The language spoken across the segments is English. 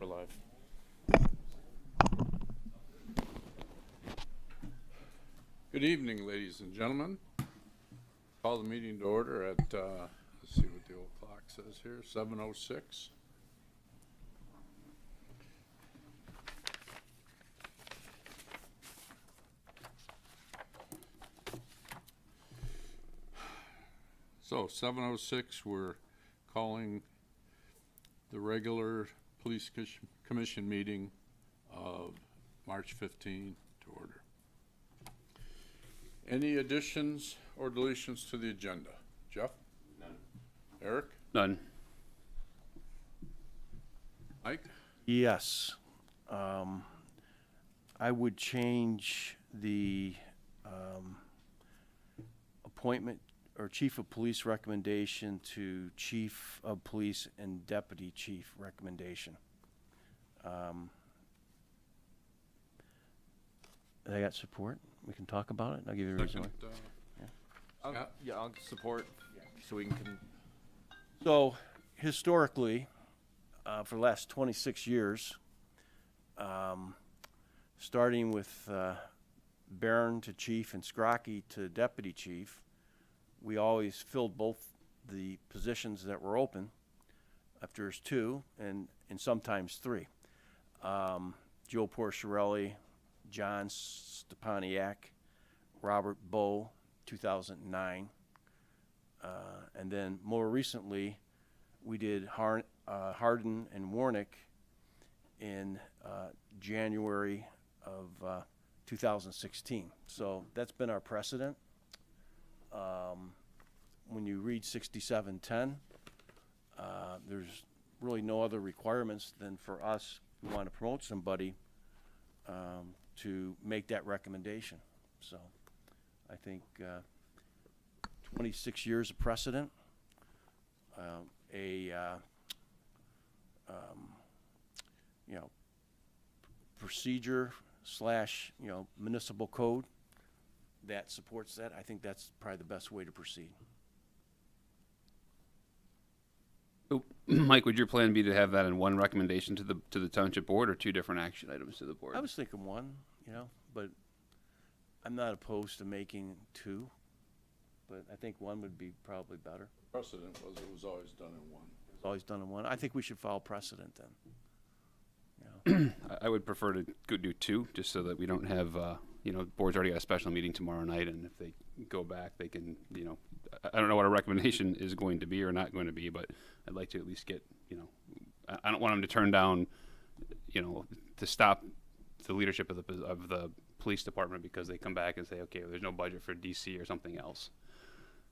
We're live. Good evening, ladies and gentlemen. Call the meeting to order at, let's see what the old clock says here, 7:06. So 7:06, we're calling the regular Police Commission meeting of March 15 to order. Any additions or deletions to the agenda? Jeff? None. Eric? None. Mike? Yes. I would change the appointment or chief of police recommendation to chief of police and deputy chief recommendation. I got support. We can talk about it. I'll give you a reason. Scott? I'll support, so we can. So historically, for the last 26 years, starting with Barron to chief and Scrocky to deputy chief, we always filled both the positions that were open. If there's two, and sometimes three. Joe Porcherelli, John Stepaniak, Robert Bowe, 2009. And then more recently, we did Hardin and Warnick in January of 2016. So that's been our precedent. When you read 6710, there's really no other requirements than for us, who want to promote somebody, to make that recommendation. So I think 26 years of precedent, procedure / municipal code that supports that. I think that's probably the best way to proceed. Oh, Mike, would your plan be to have that in one recommendation to the township board, or two different action items to the board? I was thinking one, but I'm not opposed to making two, but I think one would be probably better. Precedent was it was always done in one. It's always done in one. I think we should follow precedent then. I would prefer to do two, just so that we don't have, the board's already got a special meeting tomorrow night, and if they go back, they can, I don't know what a recommendation is going to be or not going to be, but I'd like to at least get, I don't want them to turn down, to stop the leadership of the police department because they come back and say, okay, well, there's no budget for DC or something else.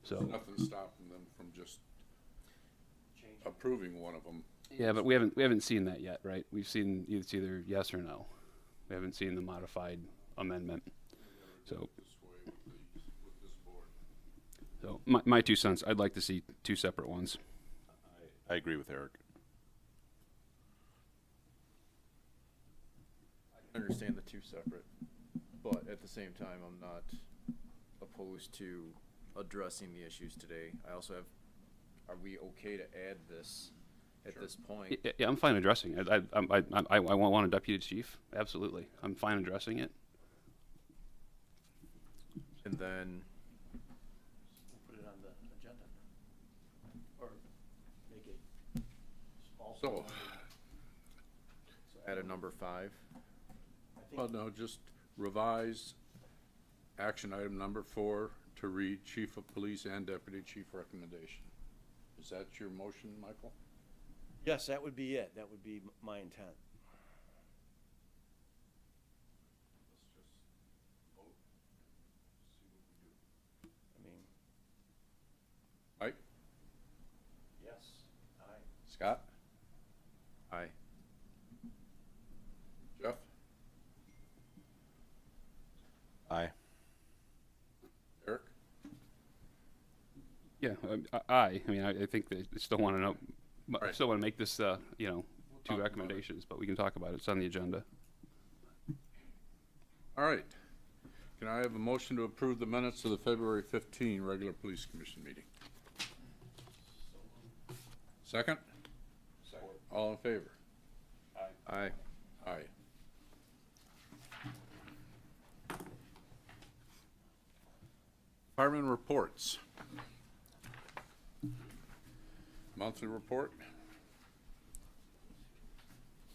So There's nothing stopping them from just approving one of them. yeah, but we haven't seen that yet, right? We've seen it's either yes or no. We haven't seen the modified amendment. So This way with this board. So my 2 cents, I'd like to see two separate ones. I agree with Eric. I understand the two separate, but at the same time, I'm not opposed to addressing the issues today. I also have, are we okay to add this at this point? Yeah, I'm fine addressing it. I want a deputy chief. Absolutely, I'm fine addressing it. And then, Put it on the agenda. Or make it So, add a number 5. well, no, just revise action item number 4 to read chief of police and deputy chief recommendation. Is that your motion, Michael? Yes, that would be it. That would be my intent. Let's just vote, see what we do. I mean, Mike? yes, aye. Scott? Aye. Jeff? Aye. Eric? Yeah, I mean, I think they still want to know. I Right. still want to make this, talk two about recommendations, but we can talk about it. It's on the agenda. All right. Can I have a motion to approve the minutes of the February 15 regular police commission meeting? Second? Second. All in favor? Aye. Aye. Department reports. Monthly report.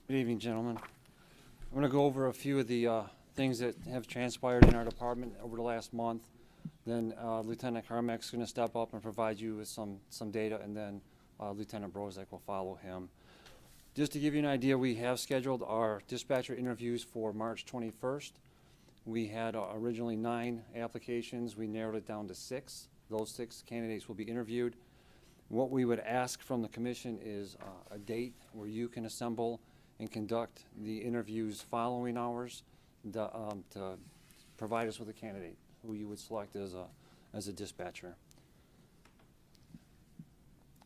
Good evening, gentlemen. I'm going to go over a few of the things that have transpired in our department over the last month. Then Lieutenant Carmack's going to step up and provide you with some data, and then Lieutenant Brozak will follow him. Just to give you an idea, we have scheduled our dispatcher interviews for March 21st. We had originally 9 applications. We narrowed it down to 6. Those 6 candidates will be interviewed. What we would ask from the commission is a date where you can assemble and conduct the interviews following ours to provide us with a candidate who you would select as a dispatcher.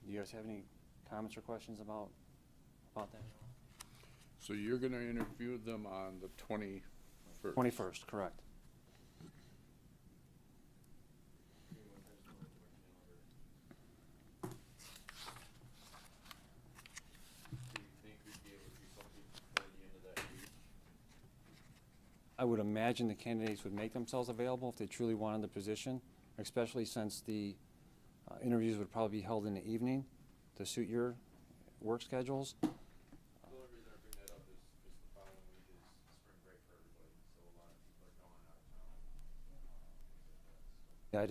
Do you guys have any comments or questions about that? So you're gonna interview them on the 21st? 21st, correct. I would imagine the candidates would make themselves available if they truly wanted the position, especially since the interviews would probably be held in the evening to suit your work schedules. The only reason I bring that up is the following week is spring break for everybody, so a lot of people are going out of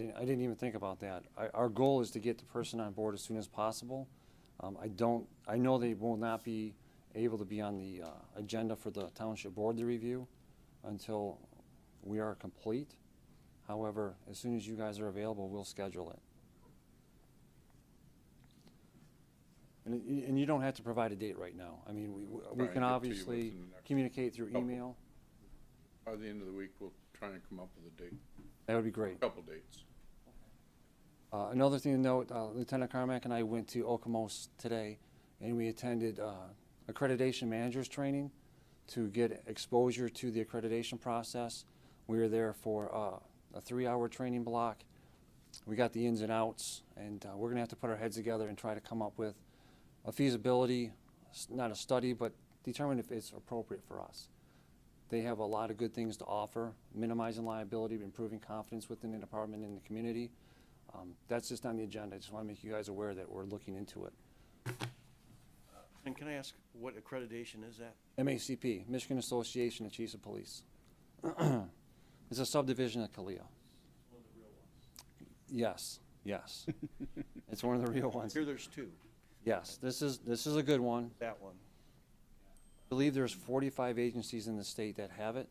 town. Yeah, I didn't even think about that. Our goal is to get the person on board as soon as possible. I know they will not be able to be on the agenda for the township board to review until we are complete. However, as soon as you guys are available, we'll schedule it. And you don't have to provide a date right now. I mean, we Right, can get to you obviously within the next communicate through couple. email. By the end of the week, we'll try and come up with a date, That would be great. couple dates. Another thing to note, Lieutenant Carmack and I went to Okemos today, and we attended accreditation managers training to get exposure to the accreditation process. We were there for a 3-hour training block. We got the ins and outs, and we're going to have to put our heads together and try to come up with a feasibility, not a study, but determine if it's appropriate for us. They have a lot of good things to offer, minimizing liability, improving confidence within the department and the community. That's just on the agenda. I just want to make you guys aware that we're looking into it. And can I ask, what accreditation is that? MACP, Michigan Association of Chiefs of Police. It's a subdivision of CALEA. Yes, yes. It's one of the real ones. Here there's 2, Yes, this is a good one. that one. I believe there's 45 agencies in the state that have it.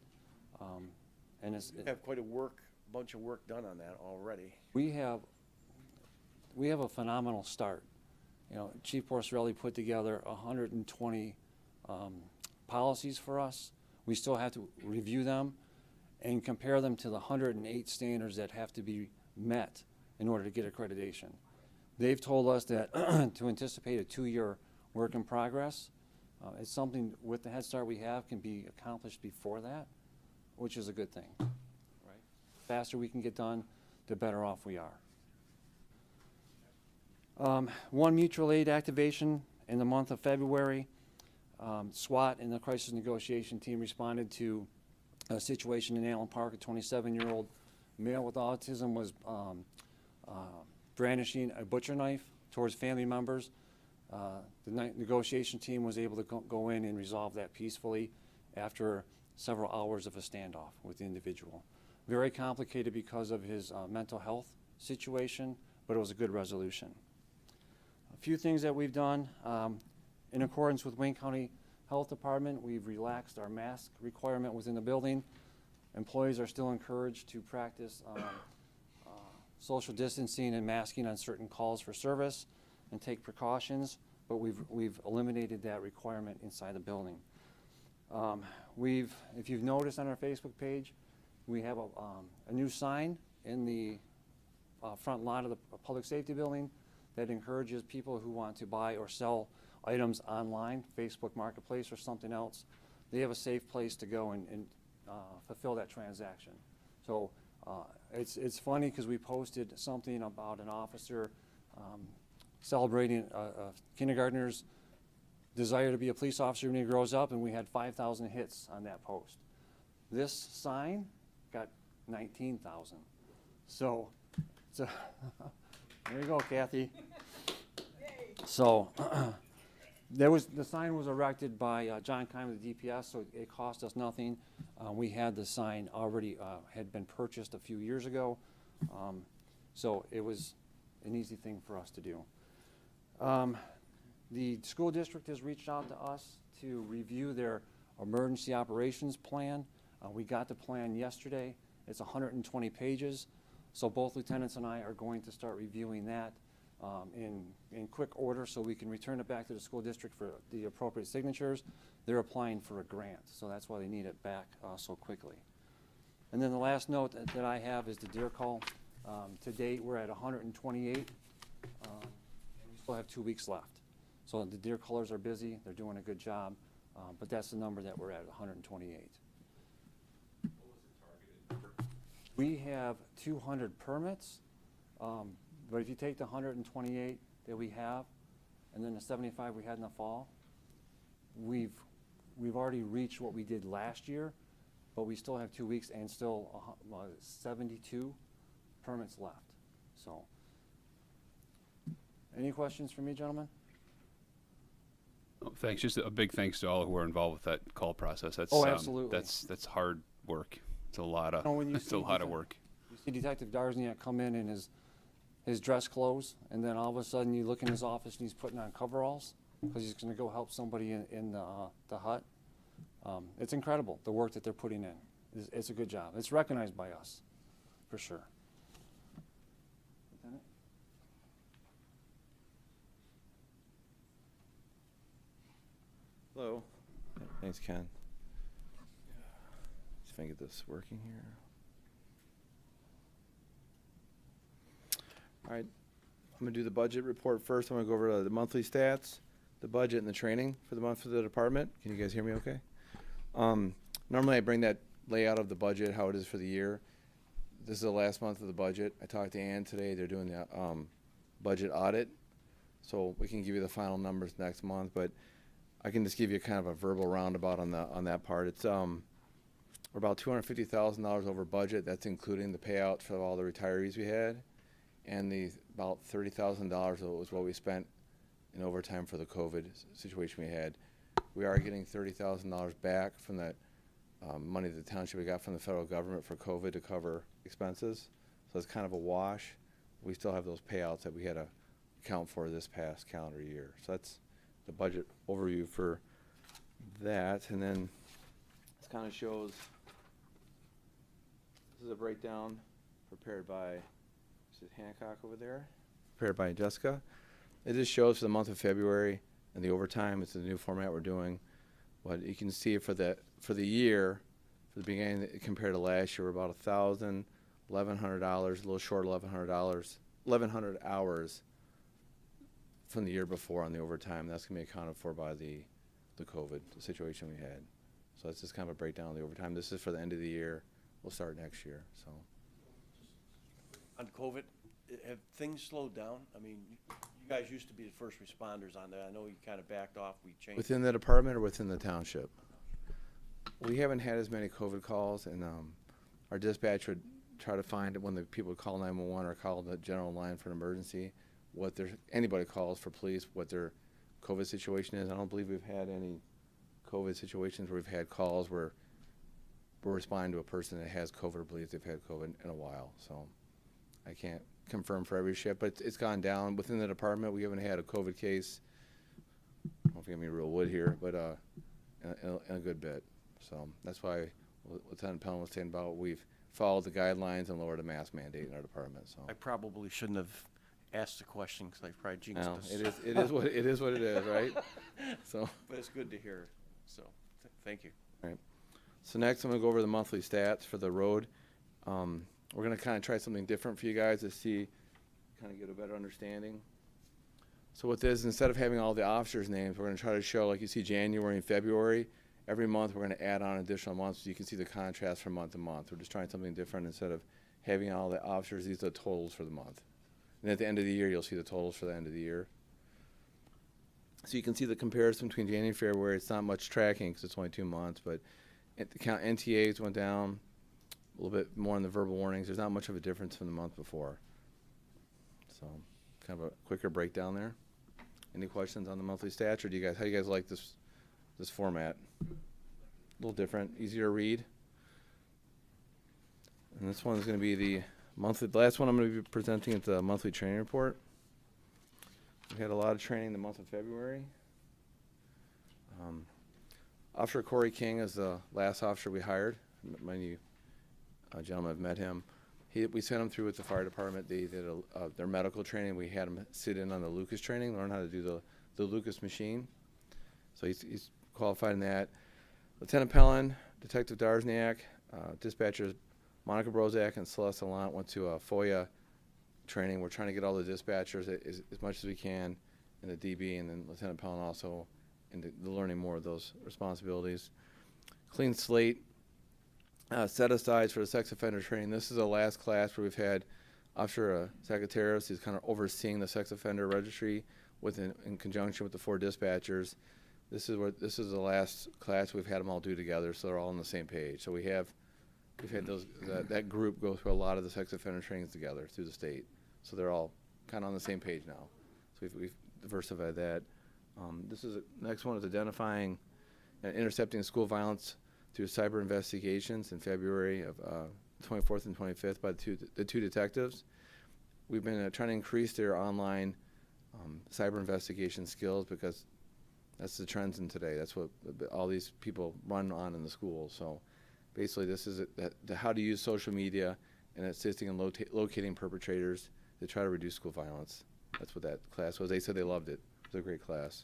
And You have quite a bunch of work done on that already. we have a phenomenal start. You know, Chief Porcelli put together 120 policies for us. We still have to review them and compare them to the 108 standards that have to be met in order to get accreditation. They've told us that to anticipate a 2-year work in progress. It's something with the head start we have can be accomplished before that, which is a good thing. Right? Faster we can get done, the better off we are. One mutual aid activation in the month of February. SWAT and the crisis negotiation team responded to a situation in Allen Park. A 27-year-old male with autism was brandishing a butcher knife towards family members. The negotiation team was able to go in and resolve that peacefully after several hours of a standoff with the individual. Very complicated because of his mental health situation, but it was a good resolution. A few things that we've done. In accordance with Wayne County Health Department, we've relaxed our mask requirement within the building. Employees are still encouraged to practice social distancing and masking on certain calls for service and take precautions, but we've eliminated that requirement inside the building. If you've noticed on our Facebook page, we have a new sign in the front lot of the public safety building that encourages people who want to buy or sell items online, Facebook Marketplace or something else. They have a safe place to go and fulfill that transaction. So it's funny because we posted something about an officer celebrating a kindergartner's desire to be a police officer when he grows up, and we had 5,000 hits on that post. This sign got 19,000. So, there you go, Kathy. So, the sign was erected by John Kime of the DPS, so it cost us nothing. We had the sign already, had been purchased a few years ago, so it was an easy thing for us to do. The school district has reached out to us to review their emergency operations plan. We got the plan yesterday. It's 120 pages, so both lieutenants and I are going to start reviewing that in quick order so we can return it back to the school district for the appropriate signatures. They're applying for a grant, so that's why they need it back so quickly. And then the last note that I have is the deer call. To date, we're at 128, and we still have 2 weeks left. So the deer callers are busy, they're doing a good job, but that's the number that we're at, 128. We have 200 permits, but if you take the 128 that we have, and then the 75 we had in the fall, we've already reached what we did last year, but we still have 2 weeks and still 72 permits left. So, any questions for me, gentlemen? Oh, thanks. Just a big thanks to all who are involved with that call process. That's Oh, absolutely. That's hard work. It's a lot of when you it's a see lot of work. You see Detective Darzniak come in his dress clothes, and then all of a sudden you look in his office and he's putting on coveralls because he's going to go help somebody in the hut. It's incredible, the work that they're putting in. It's a good job. It's recognized by us, for sure. Lieutenant? Hello. Thanks, Ken. See if I can get this working here. All right, I'm gonna do the budget report first. I'm gonna go over the monthly stats, the budget, and the training for the month for the department. Can you guys hear me okay? Normally I bring that layout of the budget, how it is for the year. This is the last month of the budget. I talked to Ann today. They're doing the budget audit, so we can give you the final numbers next month, but I can just give you kind of a verbal roundabout on that part. It's we're about $250,000 over budget. That's including the payouts for all the retirees we had, and the about $30,000 was what we spent in overtime for the COVID situation we had. We are getting $30,000 back from that money that the township we got from the federal government for COVID to cover expenses. So it's kind of a wash. We still have those payouts that we had to account for this past calendar year. So that's the budget overview for that. And then this kind of shows, this is a breakdown prepared by, is it Hancock over there? Prepared by Jessica. It just shows for the month of February and the overtime. It's the new format we're doing. But you can see for the year, for the beginning compared to last year, we're about $1,100, a little short of $1,100, 1,100 hours from the year before on the overtime. That's gonna be accounted for by the COVID situation we had. So that's just kind of a breakdown of the overtime. This is for the end of the year. We'll start next year. So On COVID, have things slowed down? I mean, you guys used to be the first responders on that. I know you kind of backed off. We changed. within the department or within the township, we haven't had as many COVID calls, and our dispatch would try to find when the people call 911 or call the general line for an emergency, what their anybody calls for police, what their COVID situation is. I don't believe we've had any COVID situations where we've had calls where we're responding to a person that has COVID or believes they've had COVID in a while. So I can't confirm for every ship, but it's gone down within the department. We haven't had a COVID case. I don't know if you give me real wood here, but in a good bit. So that's why Lieutenant Pellin was saying about we've followed the guidelines and lowered the mask mandate in our department. So I probably shouldn't have asked the question because I probably jinxed no, us. it is what it is, right? So. But it's good to hear. So, thank you. Right. So next, I'm gonna go over the monthly stats for the road. We're gonna kind of try something different for you guys to see, kind of get a better understanding. So what this, instead of having all the officers' names, we're gonna try to show, like you see January and February, every month we're gonna add on additional months so you can see the contrast from month to month. We're just trying something different. Instead of having all the officers, these are the totals for the month. And at the end of the year, you'll see the totals for the end of the year. So you can see the comparison between January and February. It's not much tracking because it's only 2 months, but the count NTAs went down a little bit more on the verbal warnings. There's not much of a difference from the month before. So kind of a quicker breakdown there. Any questions on the monthly stats, or how do you guys like this format? A little different, easier to read. And this one is going to be the last one I'm going to be presenting at the monthly training report. We had a lot of training the month of February. Officer Corey King is the last officer we hired. Many of you gentlemen have met him. We sent him through with the fire department. They did their medical training. We had him sit in on the Lucas training, learn how to do the Lucas machine. So he's qualified in that. Lieutenant Pellin, Detective Darzniak, dispatchers Monica Brozak and Celeste Allant went to a FOIA training. We're trying to get all the dispatchers as much as we can in the DB, and then Lieutenant Pellin also into the learning more of those responsibilities. Clean slate. Set asides for the sex offender training. This is the last class where we've had Officer Zacateiros. He's kind of overseeing the sex offender registry in conjunction with the 4 dispatchers. This is the last class we've had them all do together, so they're all on the same page. So we've had that group go through a lot of the sex offender trainings together through the state. So they're all kind of on the same page now. So we've diversified that. Next one is identifying and intercepting school violence through cyber investigations in February of 24th and 25th by the two detectives. We've been trying to increase their online cyber investigation skills because that's the trends in today. That's what all these people run on in the schools. So basically this is the how to use social media and assisting in locating perpetrators to try to reduce school violence. That's what that class was. They said they loved it. It was a great class.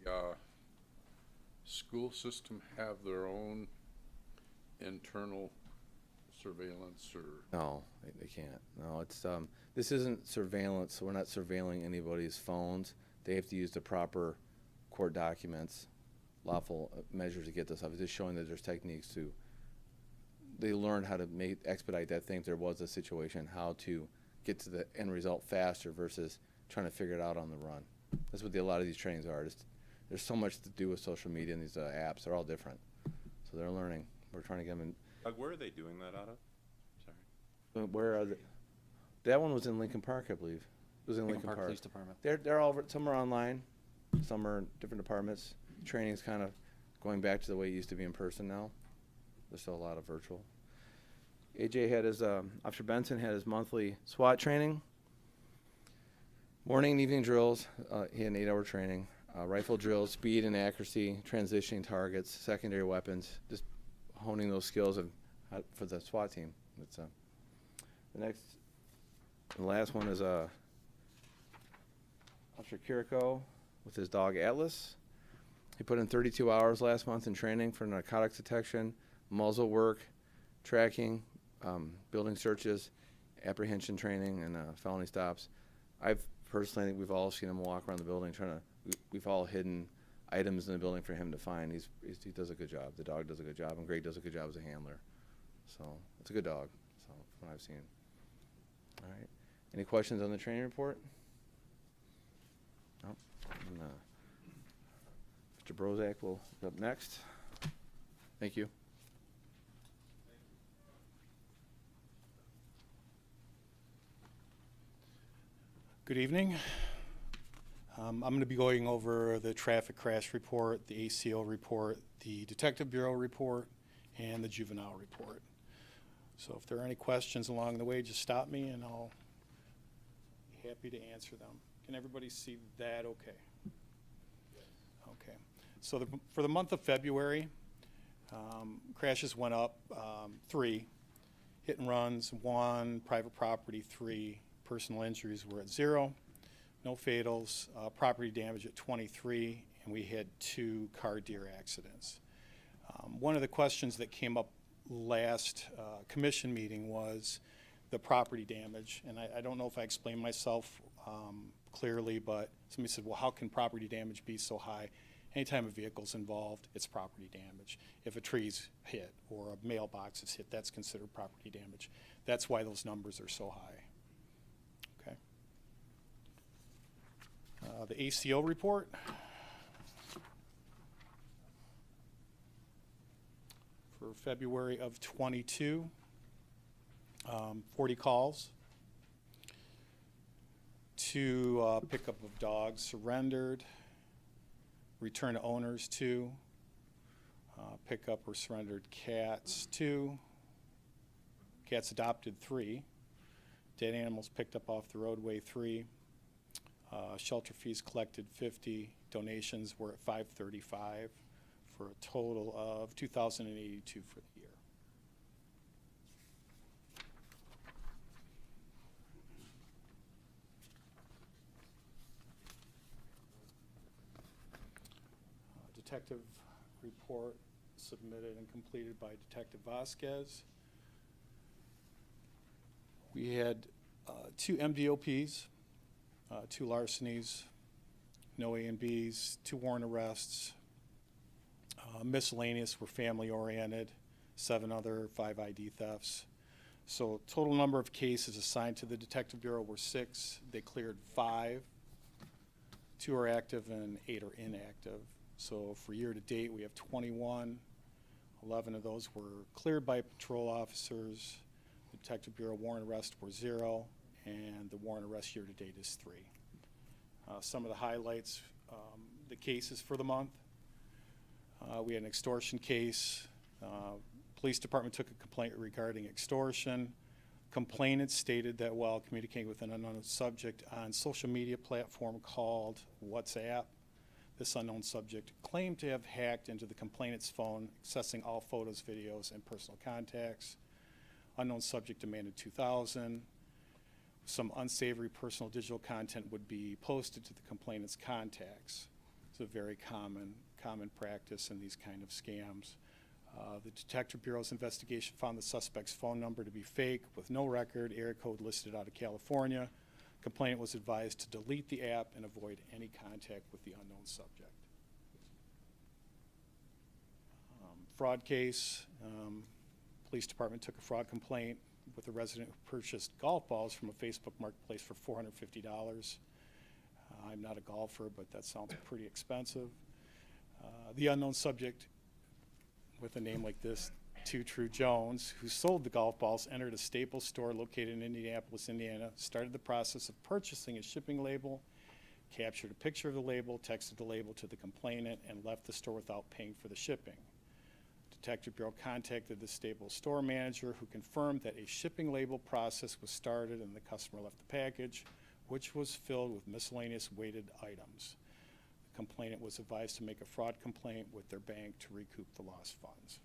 Does the school system have their own internal surveillance, or? No, they can't. No, it's this isn't surveillance. So we're not surveilling anybody's phones. They have to use the proper court documents, lawful measures to get this stuff. It's just showing that there's techniques to. They learn how to expedite that thing if there was a situation, how to get to the end result faster versus trying to figure it out on the run. That's what a lot of these trainings are. There's so much to do with social media and these apps. They're all different. So they're learning. We're trying to get them in. Where are they doing that out of? Sorry. Where are they? That one was in Lincoln Park, I believe. It was in Lincoln Park. Police Department. They're all, some are online, some are in different departments. Training's kind of going back to the way it used to be in person now. There's still a lot of virtual. AJ had his, Officer Benson had his monthly SWAT training. Morning and evening drills. He had an 8-hour training. Rifle drills, speed and accuracy, transitioning targets, secondary weapons, just honing those skills for the SWAT team. It's, the last one is Officer Kiriko with his dog Atlas. He put in 32 hours last month in training for narcotics detection, muzzle work, tracking, building searches, apprehension training, and felony stops. I think we've all seen him walk around the building we've all hidden items in the building for him to find. He does a good job. The dog does a good job, and Greg does a good job as a handler. So it's a good dog, so from what I've seen. All right. Any questions on the training report? No. Mr. Brozak will be up next. Thank you. Good evening. I'm going to be going over the traffic crash report, the ACO report, the Detective Bureau report, and the juvenile report. So if there are any questions along the way, just stop me and I'll be happy to answer them. Can everybody see that okay? Okay. So for the month of February, crashes went up 3, hit and runs 1, private property 3, personal injuries were at 0, no fatals, property damage at 23, and we had 2 car deer accidents. One of the questions that came up last commission meeting was the property damage, and I don't know if I explained myself clearly, but somebody said, well, how can property damage be so high? Anytime a vehicle's involved, it's property damage. If a tree's hit or a mailbox is hit, that's considered property damage. That's why those numbers are so high. Okay. The ACO report. For February of 22, 40 calls. 2 pickup of dogs surrendered. Return to owners 2. Pickup or surrendered cats 2. Cats adopted 3. Dead animals picked up off the roadway 3. Shelter fees collected 50. Donations were at 535 for a total of 2,082 for the year. Detective report submitted and completed by Detective Vasquez. We had 2 MDOPs, 2 larcenies, no A and Bs, 2 warrant arrests. Miscellaneous were family-oriented, 7 other 5 ID thefts. So total number of cases assigned to the Detective Bureau were 6. They cleared 5. 2 are active and 8 are inactive. So for year to date, we have 21. 11 of those were cleared by patrol officers. The Detective Bureau warrant arrests were 0, and the warrant arrest year to date is 3. Some of the highlights, the cases for the month. We had an extortion case. Police department took a complaint regarding extortion. Complainant stated that while communicating with an unknown subject on social media platform called WhatsApp, this unknown subject claimed to have hacked into the complainant's phone, accessing all photos, videos, and personal contacts. Unknown subject demanded $2,000. Some unsavory personal digital content would be posted to the complainant's contacts. It's a very common practice in these kind of scams. The Detective Bureau's investigation found the suspect's phone number to be fake with no record, area code listed out of California. Complainant was advised to delete the app and avoid any contact with the unknown subject. Fraud case. Police department took a fraud complaint with a resident who purchased golf balls from a Facebook marketplace for $450. I'm not a golfer, but that sounds pretty expensive. The unknown subject with a name like this, Two True Jones, who sold the golf balls, entered a Staples store located in Indianapolis, Indiana, started the process of purchasing a shipping label, captured a picture of the label, texted the label to the complainant, and left the store without paying for the shipping. Detective Bureau contacted the Staples store manager, who confirmed that a shipping label process was started and the customer left the package, which was filled with miscellaneous weighted items. The complainant was advised to make a fraud complaint with their bank to recoup the lost funds.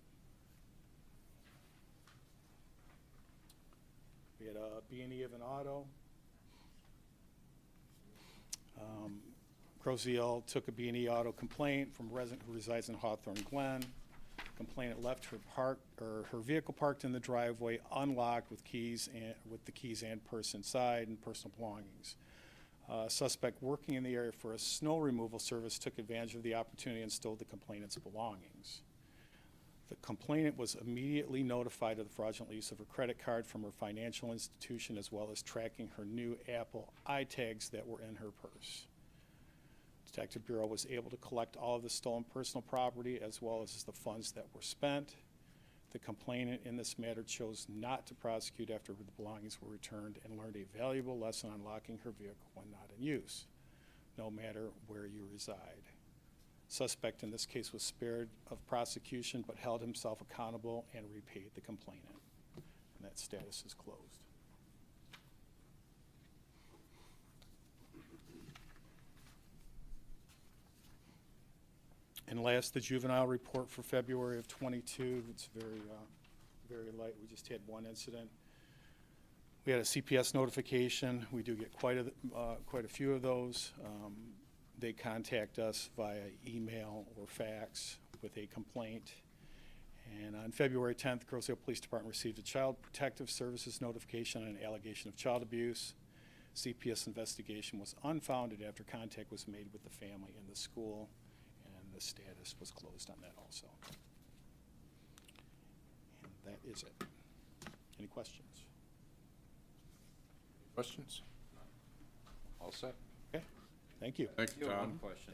We had a B&E of an auto. Croziel took a B&E auto complaint from a resident who resides in Hawthorne Glen. Complainant left her vehicle parked in the driveway, unlocked with the keys and purse inside and personal belongings. Suspect working in the area for a snow removal service took advantage of the opportunity and stole the complainant's belongings. The complainant was immediately notified of the fraudulent use of her credit card from her financial institution, as well as tracking her new Apple iTags that were in her purse. Detective Bureau was able to collect all of the stolen personal property as well as the funds that were spent. The complainant in this matter chose not to prosecute after the belongings were returned and learned a valuable lesson on locking her vehicle when not in use, no matter where you reside. Suspect in this case was spared of prosecution but held himself accountable and repaid the complainant. And that status is closed. And last, the juvenile report for February of 22. It's very light. We just had one incident. We had a CPS notification. We do get quite a few of those. They contact us via email or fax with a complaint. And on February 10th, Grosse Ile Police Department received a Child Protective Services notification on an allegation of child abuse. CPS investigation was unfounded after contact was made with the family and the school, and the status was closed on that also. And that is it. Any questions? Questions? All set? Okay. Thank you. Thank you, You have one Tom. question.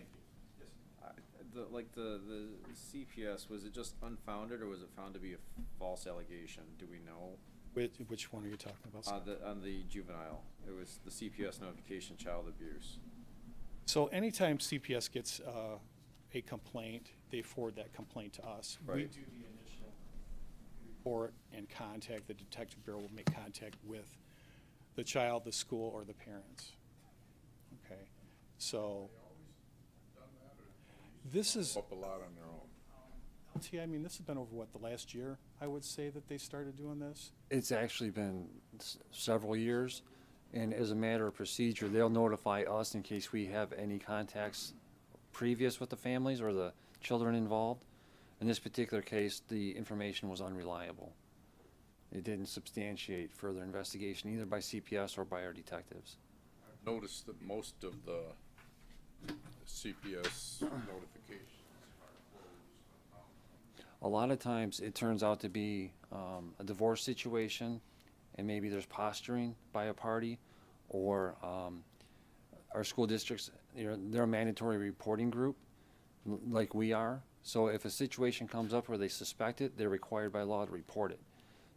The CPS, was it just unfounded or was it found to be a false allegation? Do we know? Which one are you talking about? On the juvenile, it was the CPS notification, child abuse. So anytime CPS gets a complaint, they forward that complaint to us. We Right. do the initial report and contact, the detective bureau will make contact with the child, the school, or the parents. Okay, so this is, Up a lot on their own. LT, I mean, this has been over what, the last year, I would say, that they started doing this? It's actually been several years, and as a matter of procedure, they'll notify us in case we have any contacts previous with the families or the children involved. In this particular case, the information was unreliable. It didn't substantiate further investigation either by CPS or by our detectives. Noticed that most of the CPS notifications A lot of times, it turns out to be a divorce situation, and maybe there's posturing by a party, or our school districts, they're a mandatory reporting group, like we are. So if a situation comes up where they suspect it, they're required by law to report it.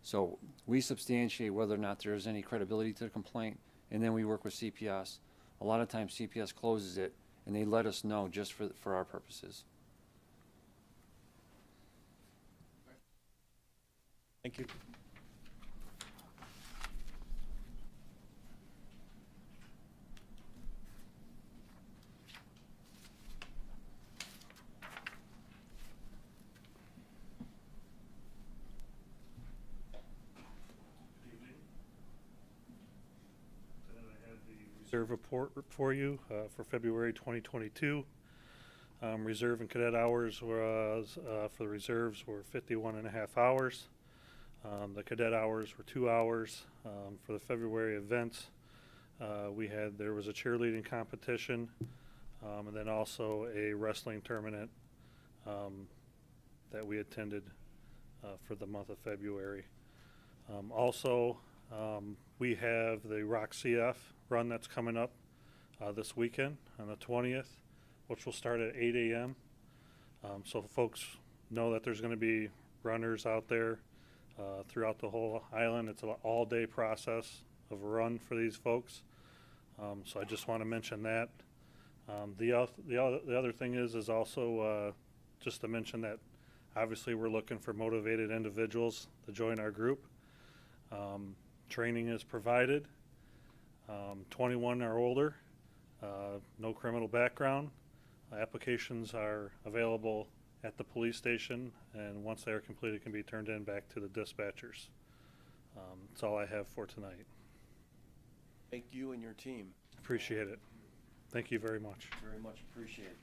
So we substantiate whether or not there's any credibility to the complaint, and then we work with CPS. A lot of times CPS closes it, and they let us know just for our purposes. Thank you. I have the reserve report for you for February 2022. Reserve and cadet hours was, for the reserves were 51.5 hours. The cadet hours were 2 hours. For the February events, there was a cheerleading competition, and then also a wrestling tournament that we attended for the month of February. We have the Rock CF run that's coming up this weekend on the 20th, which will start at 8 a.m. So folks know that there's going to be runners out there throughout the whole island. It's an all-day process of a run for these folks. So I just want to mention that. The other thing is also just to mention that obviously we're looking for motivated individuals to join our group. Training is provided. 21 or older, no criminal background. Applications are available at the police station, and once they are completed, can be turned in back to the dispatchers. That's all I have for tonight. Thank you and your team. Appreciate it. Thank you very much. Very much appreciate it.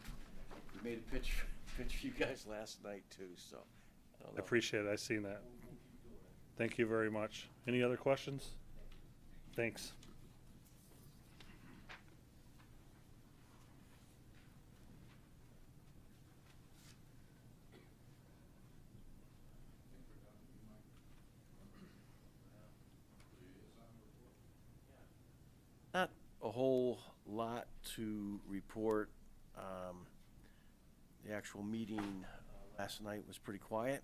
We made a pitch for you guys last night too, so. I don't I know. appreciate it. I seen that. Thank you very much. Any other questions? Thanks. Not a whole lot to report. The actual meeting last night was pretty quiet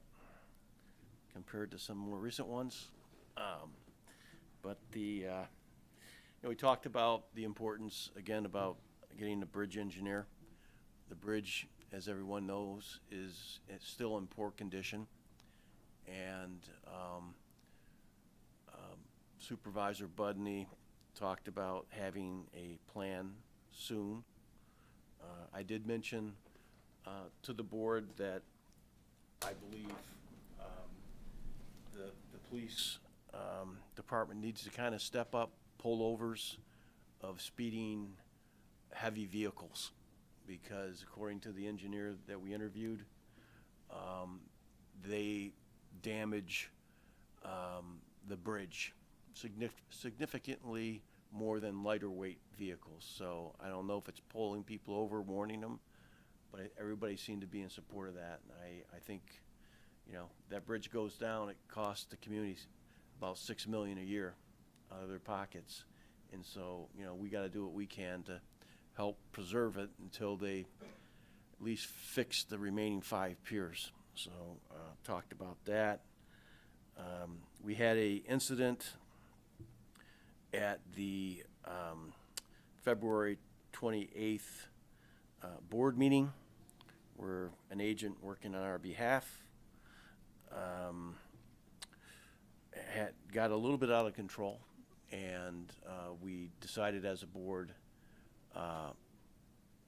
compared to some more recent ones. We talked about the importance, again, about getting the bridge engineer. The bridge, as everyone knows, is still in poor condition. And Supervisor Budney talked about having a plan soon. I did mention to the board that I believe the police department needs to kind of step up pullovers of speeding heavy vehicles, because according to the engineer that we interviewed, they damage the bridge significantly more than lighter weight vehicles. So I don't know if it's pulling people over, warning them, but everybody seemed to be in support of that. And I think, that bridge goes down, it costs the communities about $6 million a year out of their pockets. And so, we got to do what we can to help preserve it until they at least fix the remaining 5 piers. So, talked about that. We had a incident at the February 28th board meeting where an agent working on our behalf got a little bit out of control, and we decided as a board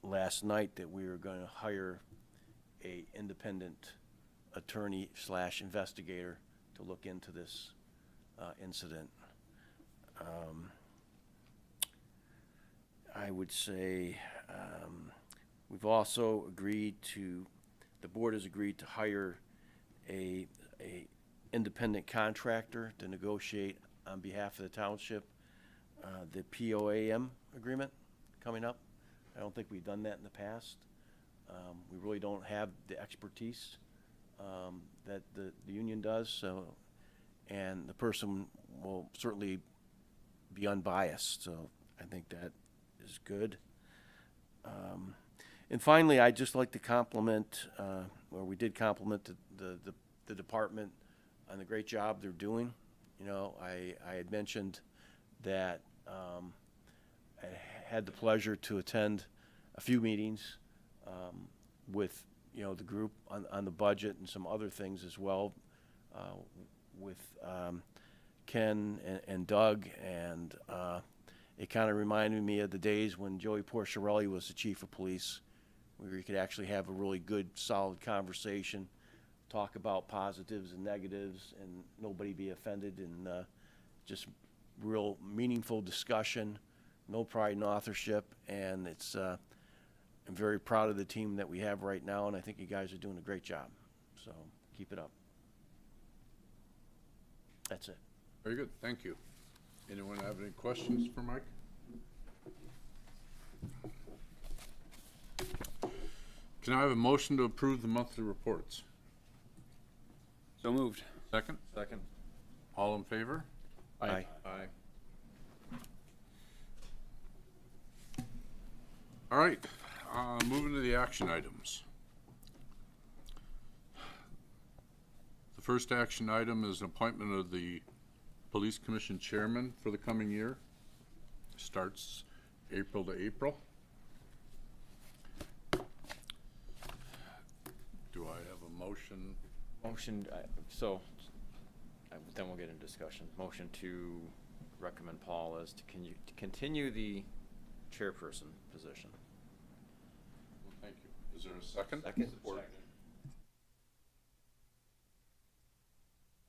last night that we were going to hire a independent attorney / investigator to look into this incident. I would say we've also agreed to, the board has agreed to hire a independent contractor to negotiate on behalf of the township the POAM agreement coming up. I don't think we've done that in the past. We really don't have the expertise that the union does, so, and the person will certainly be unbiased, so I think that is good. And finally, I'd just like to compliment, or we did compliment the department on the great job they're doing. You know, I had mentioned that I had the pleasure to attend a few meetings with, you know, the group on the budget and some other things as well, with Ken and Doug, and it kind of reminded me of the days when Joey Porcherelli was the chief of police, where you could actually have a really good, solid conversation, talk about positives and negatives, and nobody be offended, and just real meaningful discussion, no pride in authorship, and it's I'm very proud of the team that we have right now, and I think you guys are doing a great job, so keep it up. That's it. Very good, thank you. Anyone have any questions for Mike? Can I have a motion to approve the monthly reports? So moved. Second? Second. All in favor? Aye. Aye. All right, moving to the action items. The first action item is an appointment of the Police Commission Chairman for the coming year. Starts April to April. Do I have a motion? Motion, then we'll get into discussion. Motion to recommend Paul as to continue the chairperson position. Well, thank you. Is there a second? Second.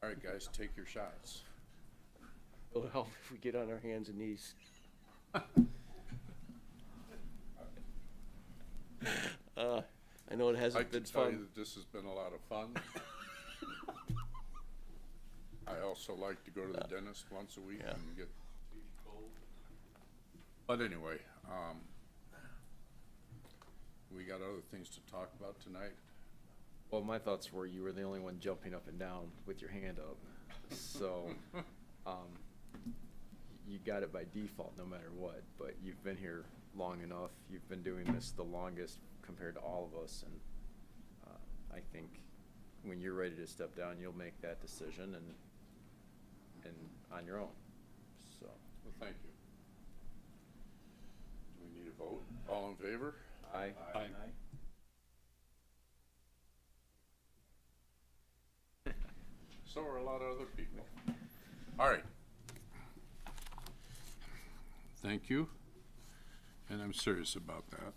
All right, guys, take your shots. It'll help if we get on our hands and knees. I know it I hasn't can been tell you fun. that this has been a lot of fun. I also like to go to the dentist once a week Yeah. and get teeth pulled. But anyway, we got other things to talk about tonight. Well, my thoughts were you were the only one jumping up and down with your hand up. So, you got it by default no matter what, but you've been here long enough. You've been doing this the longest compared to all of us, and I think when you're ready to step down, you'll make that decision and on your own. So, Well, thank you. Do we need a vote? All in favor? aye. Aye. So are a lot of other people. All right. Thank you. And I'm serious about that.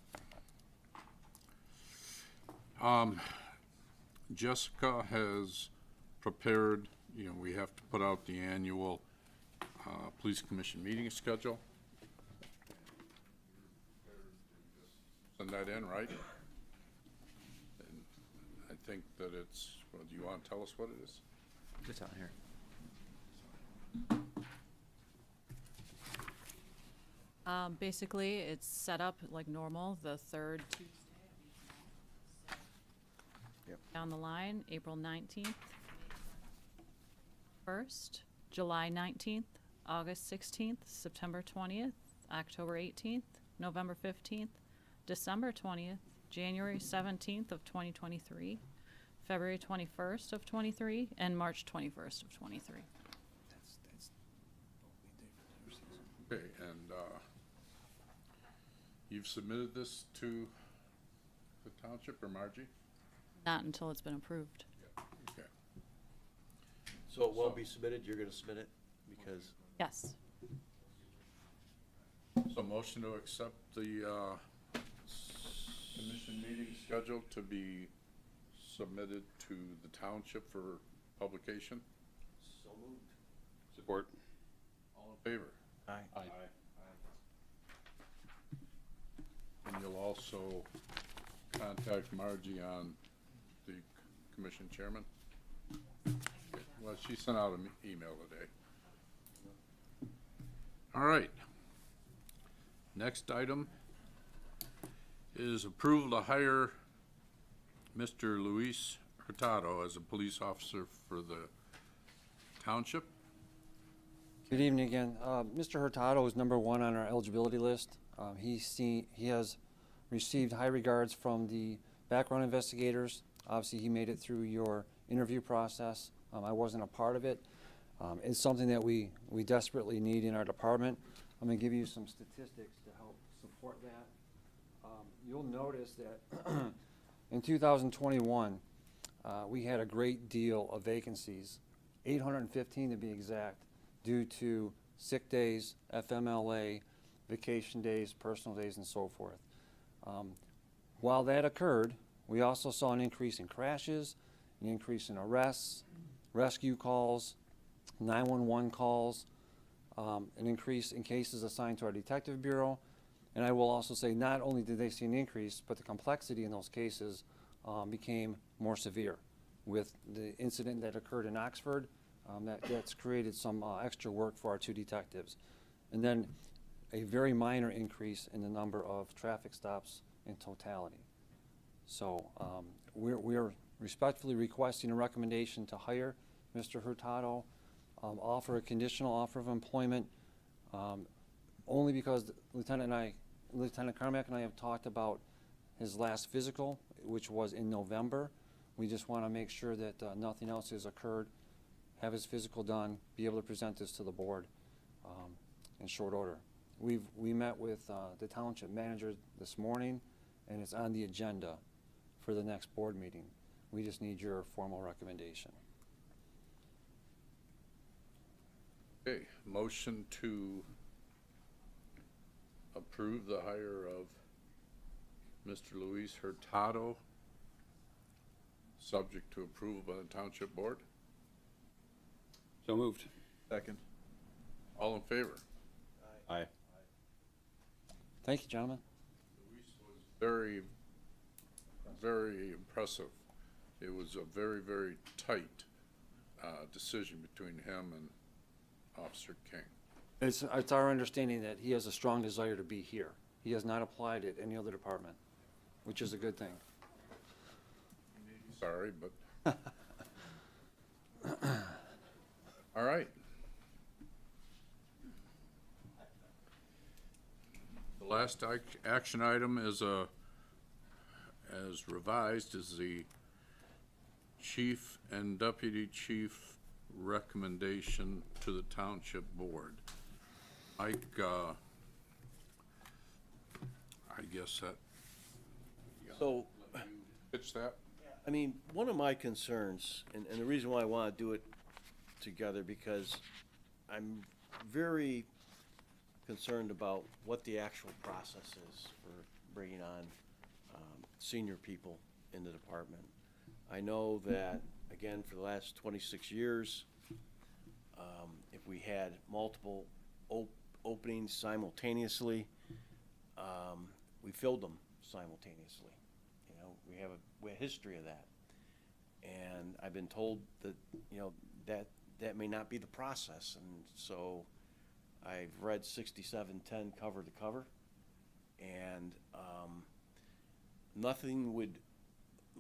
Jessica has prepared, you know, we have to put out the annual Police Commission meeting schedule. Send that in, right? And I think that it's, well, do you want to tell us what it is? It's on here. Basically, it's set up like normal, the third Tuesday of each month. Yep. Down the line, April 19th, 1st, July 19th, August 16th, September 20th, October 18th, November 15th, December 20th, January 17th of 2023, February 21st of 23, and March 21st of 23. Okay, and, you've submitted this to the township or Margie? Not until it's been approved. Okay. So it won't be submitted, you're gonna submit it, because, Yes. So motion to accept the, commission meeting schedule to be submitted to the township for publication? so moved. Support. All in favor? Aye. Aye. And you'll also contact Margie on the commission chairman? Okay, well, she sent out an email today. All right. Next item is approval to hire Mr. Luis Hurtado as a police officer for the township. Good evening again. Mr. Hurtado is number 1 on our eligibility list. He has received high regards from the background investigators. Obviously, he made it through your interview process. I wasn't a part of it. It's something that we desperately need in our department. I'm going to give you some statistics to help support that. You'll notice that in 2021, we had a great deal of vacancies, 815 to be exact, due to sick days, FMLA, vacation days, personal days, and so forth. While that occurred, we also saw an increase in crashes, an increase in arrests, rescue calls, 911 calls, an increase in cases assigned to our detective bureau. And I will also say not only did they see an increase, but the complexity in those cases became more severe. With the incident that occurred in Oxford, that's created some extra work for our 2 detectives. And then a very minor increase in the number of traffic stops in totality. So we're respectfully requesting a recommendation to hire Mr. Hurtado, offer a conditional offer of employment, only because Lieutenant Carmack and I have talked about his last physical, which was in November. We just want to make sure that nothing else has occurred, have his physical done, be able to present this to the board in short order. We met with the township manager this morning, and it's on the agenda for the next board meeting. We just need your formal recommendation. Okay, motion to approve the hire of Mr. Luis Hurtado, subject to approval by the township board. So moved. Second. All in favor? Aye. Thank you, gentlemen. Luis was very, very impressive. It was a very, very tight decision between him and Officer King. It's our understanding that he has a strong desire to be here. He has not applied at any other department, which is a good thing. Sorry, but. All right. The last action item is as revised, is the chief and deputy chief recommendation to the township board. Mike, I guess that. So, Pitch that? I mean, one of my concerns, and the reason why I want to do it together, because I'm very concerned about what the actual process is for bringing on senior people in the department. I know that, again, for the last 26 years, if we had multiple openings simultaneously, we filled them simultaneously. You know, we have a history of that. And I've been told that, you know, that may not be the process. And so I've read 6710 cover to cover, and nothing would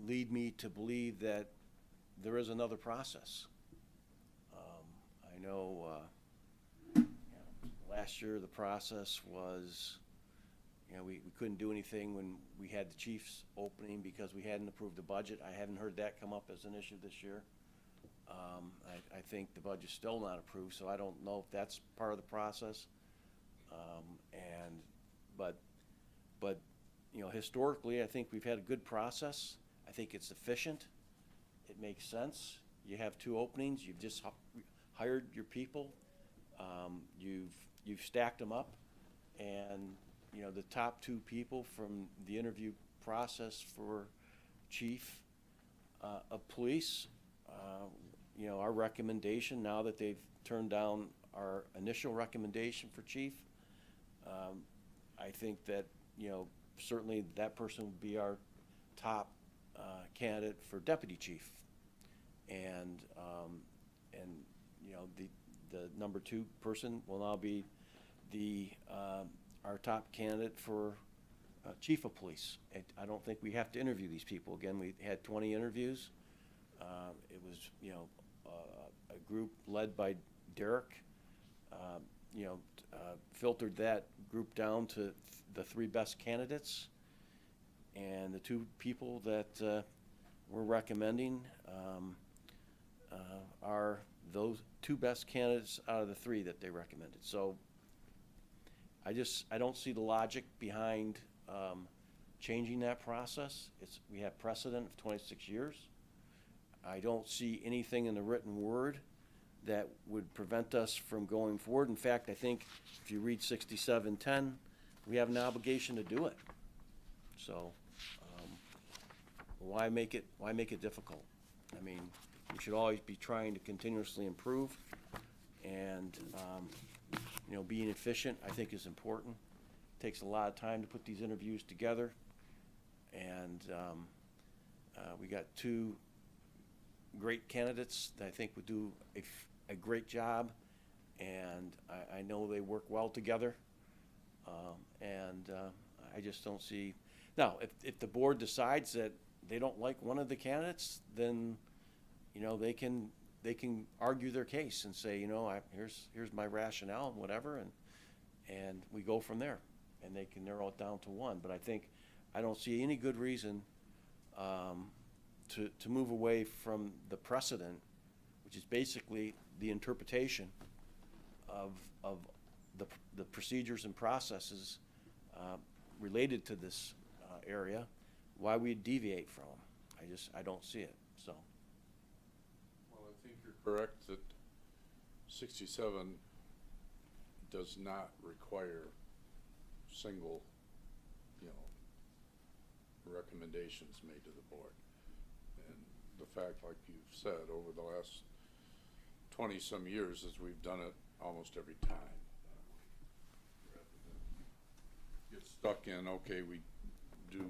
lead me to believe that there is another process. I know last year the process was, You know, we couldn't do anything when we had the chief's opening because we hadn't approved the budget. I haven't heard that come up as an issue this year. I think the budget's still not approved, so I don't know if that's part of the process. But, you know, historically, I think we've had a good process. I think it's efficient. It makes sense. You have 2 openings. You've just hired your people. You've stacked them up, and you know the top 2 people from the interview process for chief of police. You know, our recommendation, now that they've turned down our initial recommendation for chief, I think that, you know, certainly that person would be our top candidate for deputy chief. And you know, the number 2 person will now be our top candidate for chief of police. And I don't think we have to interview these people. Again, we had 20 interviews. It was, you know, a group led by Derek, you know, filtered that group down to the 3 best candidates. And the 2 people that we're recommending are those 2 best candidates out of the 3 that they recommended. So I don't see the logic behind changing that process. We have precedent of 26 years. I don't see anything in the written word that would prevent us from going forward. In fact, I think if you read 6710, we have an obligation to do it. So why make it difficult? I mean, we should always be trying to continuously improve, and you know, being efficient, I think, is important. It takes a lot of time to put these interviews together, and we got 2 great candidates that I think would do a great job, and I know they work well together, and I just don't see. Now, if the board decides that they don't like one of the candidates, then, you know, they can argue their case and say, you know, here's my rationale and whatever, and we go from there, and they can narrow it down to 1. But I don't see any good reason to move away from the precedent, which is basically the interpretation of the procedures and processes related to this area, why we deviate from them. I don't see it, so. Well, I think you're correct that 67 does not require single, you know, recommendations made to the board. And the fact, like you've said, over the last 20-some years, is we've done it almost every time. Rather than get stuck in, okay, we do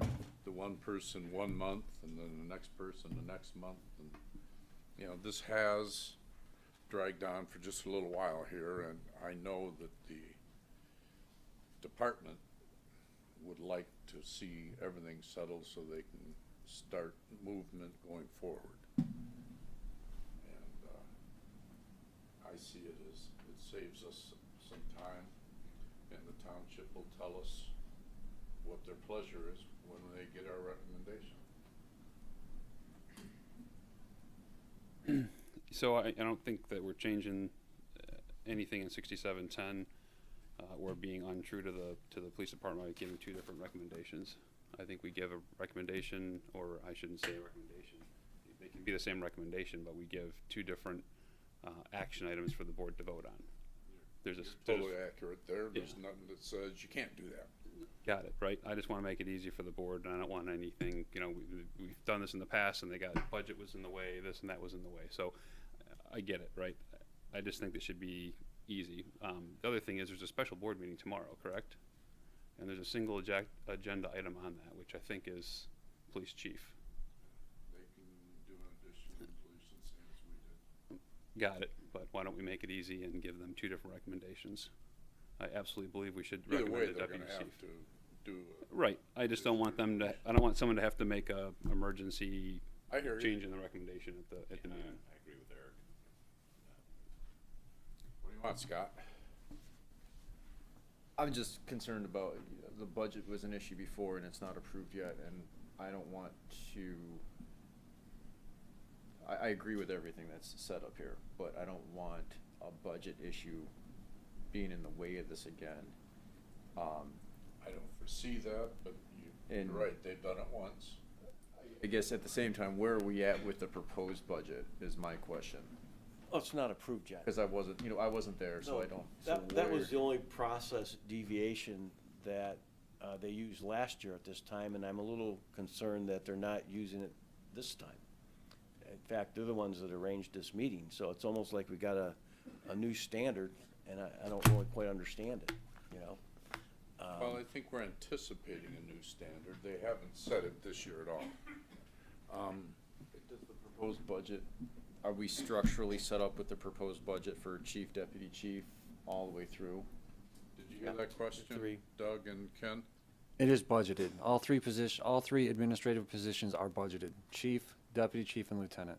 the one person 1 month and then the next person the next month, and you know, this has dragged on for just a little while here, and I know that the department would like to see everything settled so they can start movement going forward. And I see it as it saves us some time, and the township will tell us what their pleasure is when they get our recommendation. So I don't think that we're changing anything in 6710. Or being untrue to the police department by giving 2 different recommendations. I think we give a recommendation, or I shouldn't say a recommendation. They can be the same recommendation, but we give 2 different action items for the board to vote on. You're totally accurate there. There's nothing that says you can't do that. Got it, right? I just want to make it easy for the board, and I don't want anything, you know, we've done this in the past, and they got budget was in the way, this and that was in the way. So I get it, right? I just think this should be easy. The other thing is there's a special board meeting tomorrow, correct? And there's a single agenda item on that, which I think is police chief. They can do an addition in police and same as we did. Got it, but why don't we make it easy and give them 2 different recommendations? I absolutely believe we should Either way, recommend the they're deputy gonna chief. have to do Right, I just don't want them to, I don't want someone to have to make a emergency I hear you. change in the recommendation at the meeting. I agree with Eric. What do you want, Scott? I'm just concerned about, the budget was an issue before and it's not approved yet, and I don't want to, I agree with everything that's set up here, but I don't want a budget issue being in the way of this again. I don't foresee that, but you're And- right, they've done it once. I guess at the same time, where are we at with the proposed budget is my question. Oh, it's not approved yet. Cause I wasn't there, so No, I don't. so That was where- the only process deviation that they used last year at this time, and I'm a little concerned that they're not using it this time. In fact, they're the ones that arranged this meeting, so it's almost like we got a new standard, and I don't really quite understand it, you know? Well, I think we're anticipating a new standard. They haven't said it this year at all. Does the proposed budget, are we structurally set up with the proposed budget for chief, deputy chief, all the way through? Did you hear that question, Three. Doug and Ken? It is budgeted. All three administrative positions are budgeted. Chief, deputy chief, and lieutenant.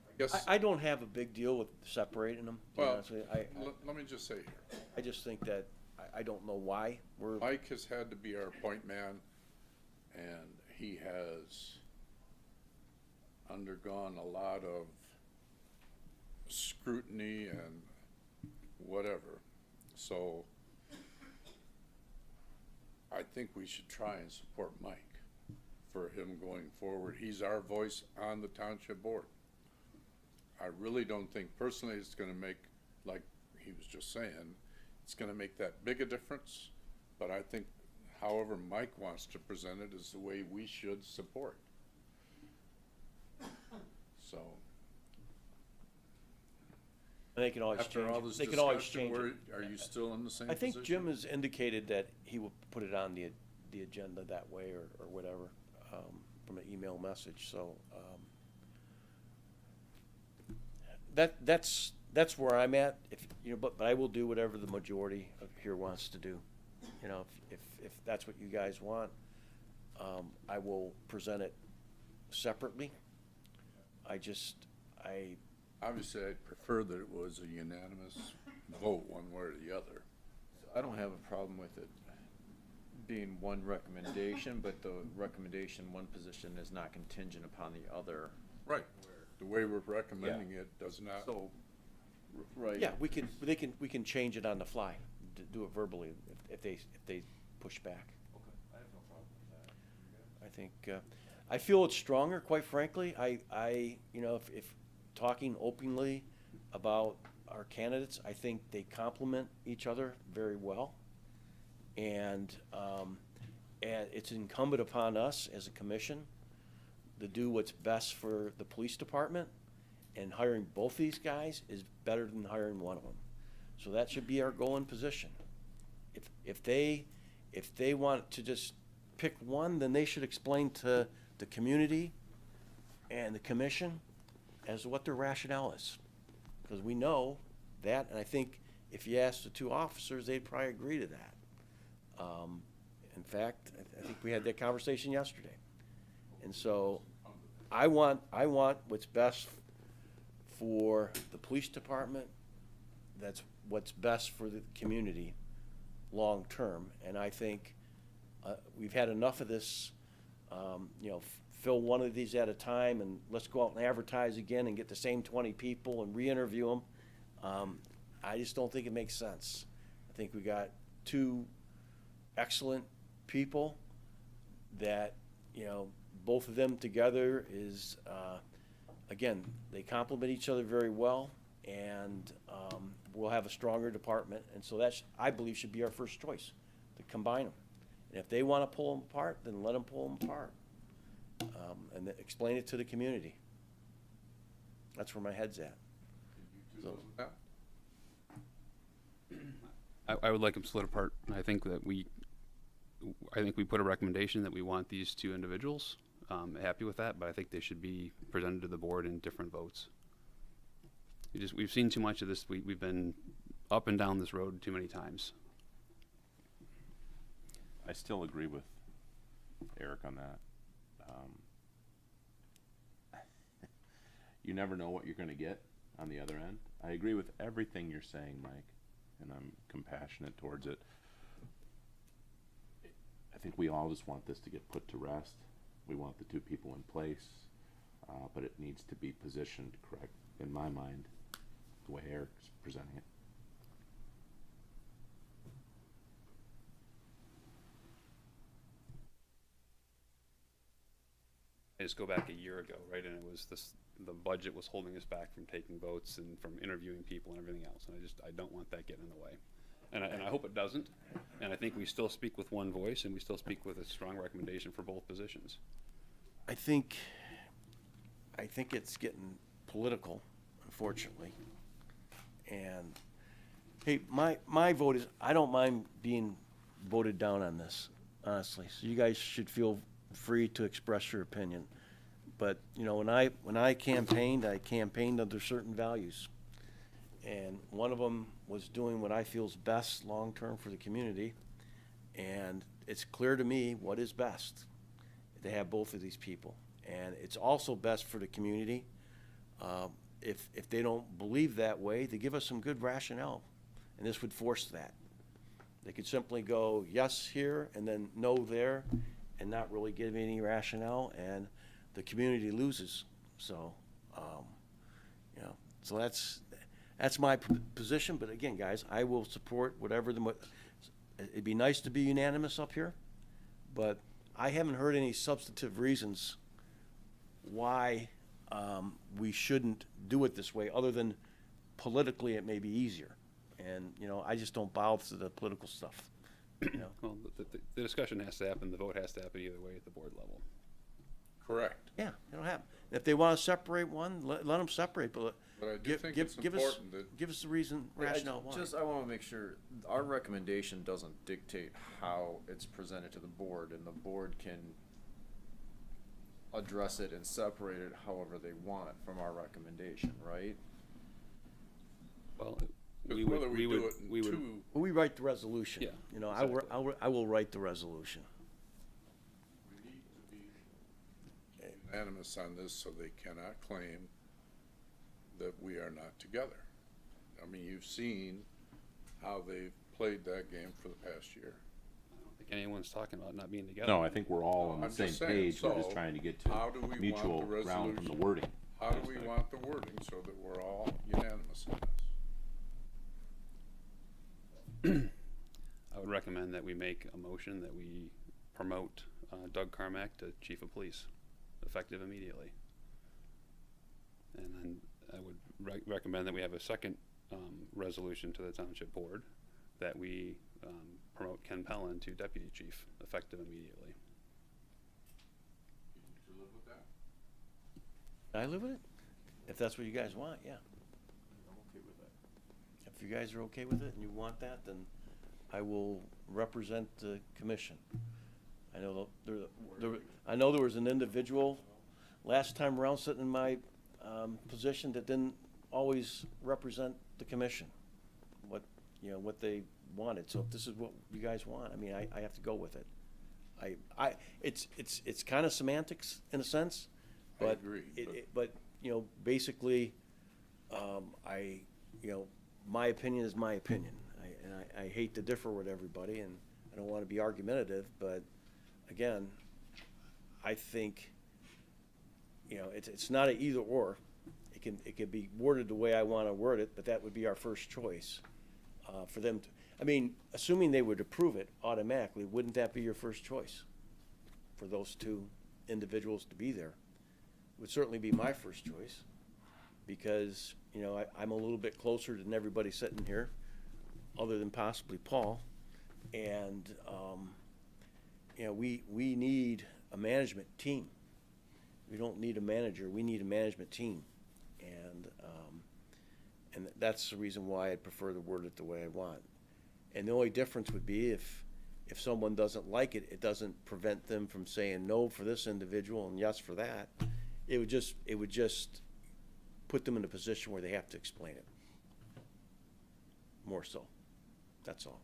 I guess, I don't have a big deal with separating them, to be well, honest with you. let me just say here, I just think that, I don't know why we're. Mike has had to be our point man, and he has undergone a lot of scrutiny and whatever. So I think we should try and support Mike for him going forward. He's our voice on the township board. I really don't think personally it's gonna make, like he was just saying, it's gonna make that big a difference, but I think however Mike wants to present it is the way we should support. So, They can always after change all it. this They can always discussion, change it. are you still in the same I position? think Jim has indicated that he will put it on the agenda that way or whatever, from an email message, so, that's where I'm at, if, you know, but I will do whatever the majority of here wants to do. You know, if that's what you guys want, I will present it separately. Obviously, I'd prefer that it was a unanimous vote one way or the other. I don't have a problem with it being one recommendation, but the recommendation, one position is not contingent upon the other. Right. The way we're recommending it does not. So, right. Yeah, we can change it on the fly, do it verbally if they push back. Okay, I have no problem with that. I think, I feel it's stronger, quite frankly. You know, if talking openly about our candidates, I think they complement each other very well. And it's incumbent upon us as a commission to do what's best for the police department. And hiring both these guys is better than hiring one of them. So that should be our goal and position. If they want to just pick one, then they should explain to the community and the commission as to what their rationale is. Because we know that, and I think if you ask the two officers, they'd probably agree to that. In fact, I think we had that conversation yesterday. And so I want what's best for the police department, that's what's best for the community long-term. And I think we've had enough of this, you know, fill one of these at a time and let's go out and advertise again and get the same 20 people and re-interview them. I just don't think it makes sense. I think we got two excellent people that, you know, both of them together is, again, they complement each other very well, and we'll have a stronger department. And so that's, I believe, should be our first choice, to combine them. And if they want to pull them apart, then let them pull them apart. And then explain it to the community. That's where my head's at. So, I would like them split apart. I think we put a recommendation that we want these two individuals. Happy with that, but I think they should be presented to the board in different votes. We've seen too much of this. We've been up and down this road too many times. I still agree with Eric on that. You never know what you're gonna get on the other end. I agree with everything you're saying, Mike. and I'm compassionate towards it. I think we all just want this to get put to rest. We want the two people in place, but it needs to be positioned correct, in my mind, the way Eric's presenting it. I just go back a year ago, right, and it was the budget was holding us back from taking votes and from interviewing people and everything else, and I don't want that getting in the way. And I hope it doesn't, and I think we still speak with one voice, and we still speak with a strong recommendation for both positions. I think it's getting political, unfortunately. And, hey, my vote is, I don't mind being voted down on this, honestly. So you guys should feel free to express your opinion. But, you know, when I campaigned under certain values. And one of them was doing what I feel is best long-term for the community. And it's clear to me what is best to have both of these people. And it's also best for the community. If they don't believe that way, they give us some good rationale. And this would force that. They could simply go yes here and then no there and not really give any rationale, and the community loses. So, you know, so that's my position. But again, guys, I will support whatever it'd be nice to be unanimous up here, but I haven't heard any substantive reasons why we shouldn't do it this way, other than politically it may be easier. And, you know, I just don't bow to the political stuff, you know. Well, the discussion has to happen, the vote has to happen either way at the board level. Correct. Yeah, it'll happen. If they want to separate one, let them separate, but But I do think it's important that give us the reason, rationale why. I want to make sure, our recommendation doesn't dictate how it's presented to the board, and the board can address it and separate it however they want from our recommendation, right? Well, Because whether we do it in two, Well, we write the resolution. Yeah, You know, exactly. I will write the resolution. we need to be unanimous on this so they cannot claim that we are not together. I mean, you've seen how they've played that game for the past year. I don't think anyone's talking about not being together. No, I think we're all on the I'm same just saying, page. We're just so trying to get how do we to want mutual the ground from the resolution? wording. How do we aspect. want the wording so that we're all unanimous on this? I would recommend that we make a motion that we promote Doug Carmack to Chief of Police, effective immediately. And then I would recommend that we have a second resolution to the Township Board that we promote Ken Pellin to Deputy Chief, effective immediately. Can you live with that? I live with it? If that's what you guys want, yeah. I'm okay with that. If you guys are okay with it and you want that, then I will represent the commission. I know I know there was an individual last time around sitting in my position that didn't always represent the commission, what they wanted. So if this is what you guys want, I mean, I have to go with it. It's kind of semantics in a sense, I but agree, but you know, basically, my opinion is my opinion. I hate to differ with everybody, and I don't want to be argumentative, but again, I think, you know, it's not an either or. It can be worded the way I want to word it, but that would be our first choice for them to. I mean, assuming they would approve it automatically, wouldn't that be your first choice for those two individuals to be there? Would certainly be my first choice, because, you know, I'm a little bit closer than everybody sitting here, other than possibly Paul. And, you know, we need a management team. We don't need a manager, we need a management team. And that's the reason why I prefer to word it the way I want. And the only difference would be if someone doesn't like it, it doesn't prevent them from saying no for this individual and yes for that. It would just put them in a position where they have to explain it. More so. That's all.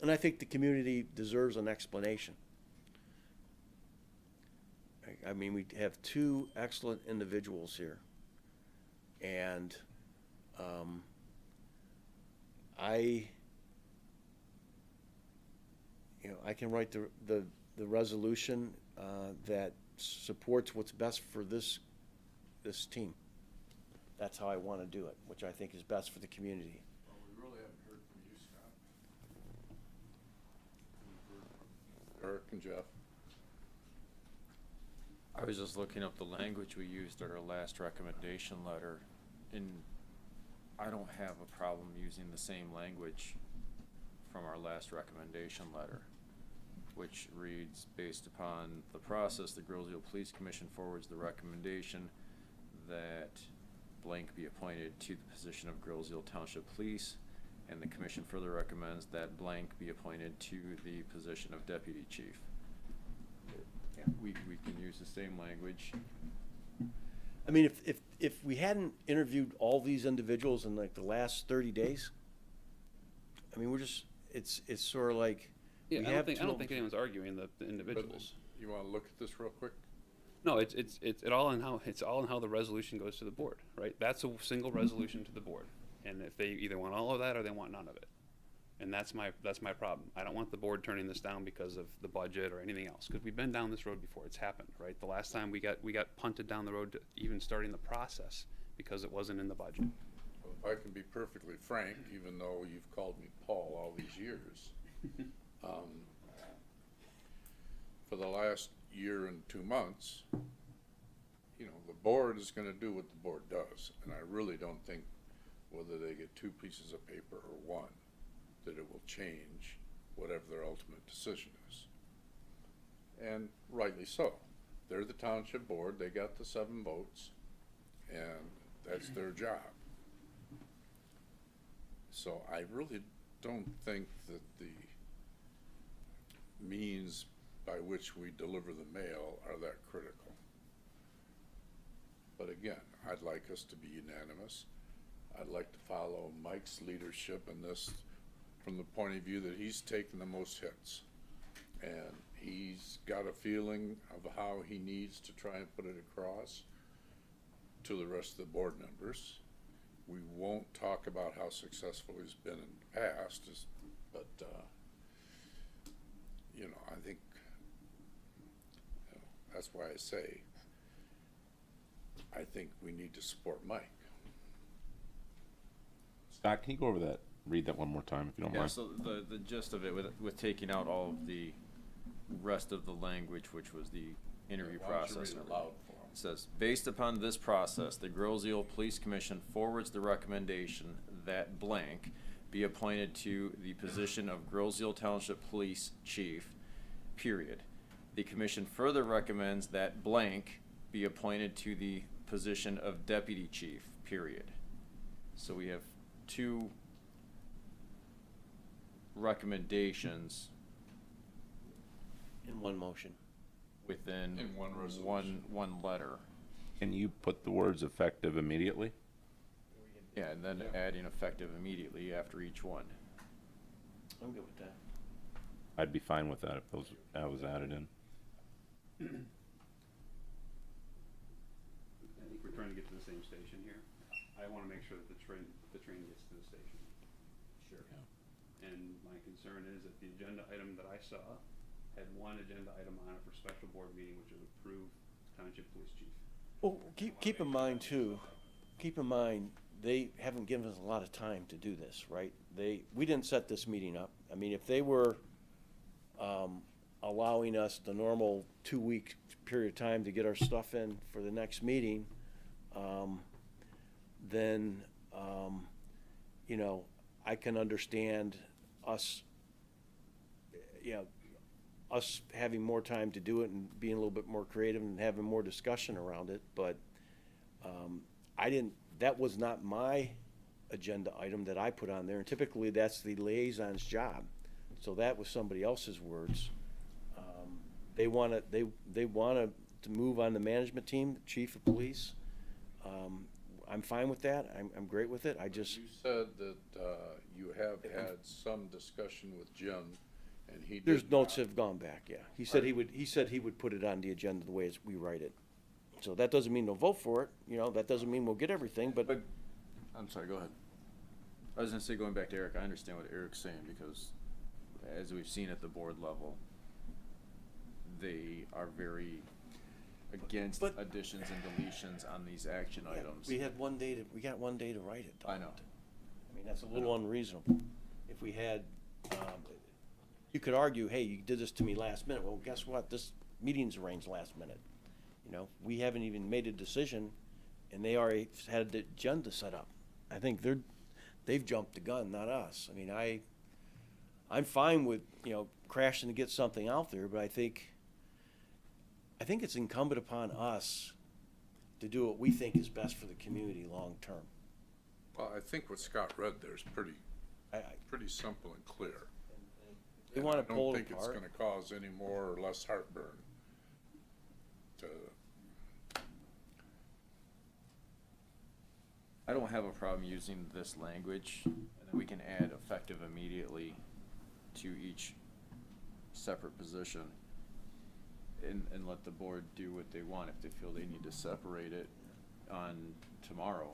And I think the community deserves an explanation. I mean, we have two excellent individuals here. And I can write the resolution, that supports what's best for this team. That's how I wanna do it, which I think is best for the community. Well, we really haven't heard from you, Scott. We've heard from Eric and Jeff. I was just looking up the language we used at our last recommendation letter, and I don't have a problem using the same language from our last recommendation letter, which reads, based upon the process, the Groesville Police Commission forwards the recommendation that blank be appointed to the position of Groesville Township Police, and the commission further recommends that blank be appointed to the position of Deputy Chief. We can use the same language. I mean, if we hadn't interviewed all these individuals in like the last 30 days, I mean, it's sort of like, Yeah, we I have don't two- think anyone's arguing the individuals. You wanna look at this real quick? No, it's all in how the resolution goes to the board, right? That's a single resolution to the board, and if they either want all of that or they want none of it, and that's my problem. I don't want the board turning this down because of the budget or anything else, because we've been down this road before. It's happened, right? The last time we got punted down the road to even starting the process because it wasn't in the budget. Well, if I can be perfectly frank, even though you've called me Paul all these years, for the last year and 2 months, you know, the board is gonna do what the board does, and I really don't think whether they get 2 pieces of paper or 1, that it will change whatever their ultimate decision is. And rightly so. They're the township board, they got the 7 votes, and that's their job. So I really don't think that the means by which we deliver the mail are that critical. But again, I'd like us to be unanimous. I'd like to follow Mike's leadership in this from the point of view that he's taken the most hits. And he's got a feeling of how he needs to try and put it across to the rest of the board members. We won't talk about how successful he's been in the past, but you know, I think, you know, that's why I say, I think we need to support Mike. Scott, can you go over that, read that one more time if you don't Yeah, mind? so the gist of it, with taking out all of the rest of the language, which was the interview Why don't you process. read and it loud everything. for him? It says, based upon this process, the Groesville Police Commission forwards the recommendation that blank be appointed to the position of Groesville Township Police Chief, period. The commission further recommends that blank be appointed to the position of Deputy Chief, period. So we have 2 recommendations in one motion. within In one resolution. one letter. Can you put the words effective immediately? Yeah, and then adding effective immediately after each one. I'm good with that. I'd be fine with that if that was added in. I think we're trying to get to the same station here. I wanna make sure that the train gets to the station. Sure. And my concern is that the agenda item that I saw had one agenda item on it for special board meeting, which was approve township police chief. Well, keep in mind too, they haven't given us a lot of time to do this, right? We didn't set this meeting up. I mean, if they were, allowing us the normal 2-week period of time to get our stuff in for the next meeting, then, you know, I can understand us, you know, us having more time to do it and being a little bit more creative and having more discussion around it, but, that was not my agenda item that I put on there, and typically that's the liaison's job. So that was somebody else's words. They wanna to move on the management team, the chief of police. I'm fine with that, I'm great with it, You said that, you have had some discussion with Jim, and he did There's notes not. have gone back, yeah. He said he would put it on the agenda the way as we write it. So that doesn't mean they'll vote for it, you know, that doesn't mean we'll get everything, but I'm sorry, go ahead. I was gonna say, going back to Eric, I understand what Eric's saying, because as we've seen at the board level, they are very against But- additions and deletions on these action Yeah, items. we got one day to write it. I know. I mean, that's a little unreasonable. If we had, you could argue, hey, you did this to me last minute. Well, guess what? This meeting's arranged last minute. You know, we haven't even made a decision, and they already had the agenda set up. I think they've jumped the gun, not us. I mean, I'm fine with, you know, crashing to get something out there, but I think it's incumbent upon us to do what we think is best for the community long-term. Well, I think what Scott read there is pretty I, simple and clear. we And wanna I pull don't it think it's apart. gonna cause any more or less heartburn to, I don't have a problem using this language, and then we can add effective immediately to each separate position, and let the board do what they want. If they feel they need to separate it on tomorrow.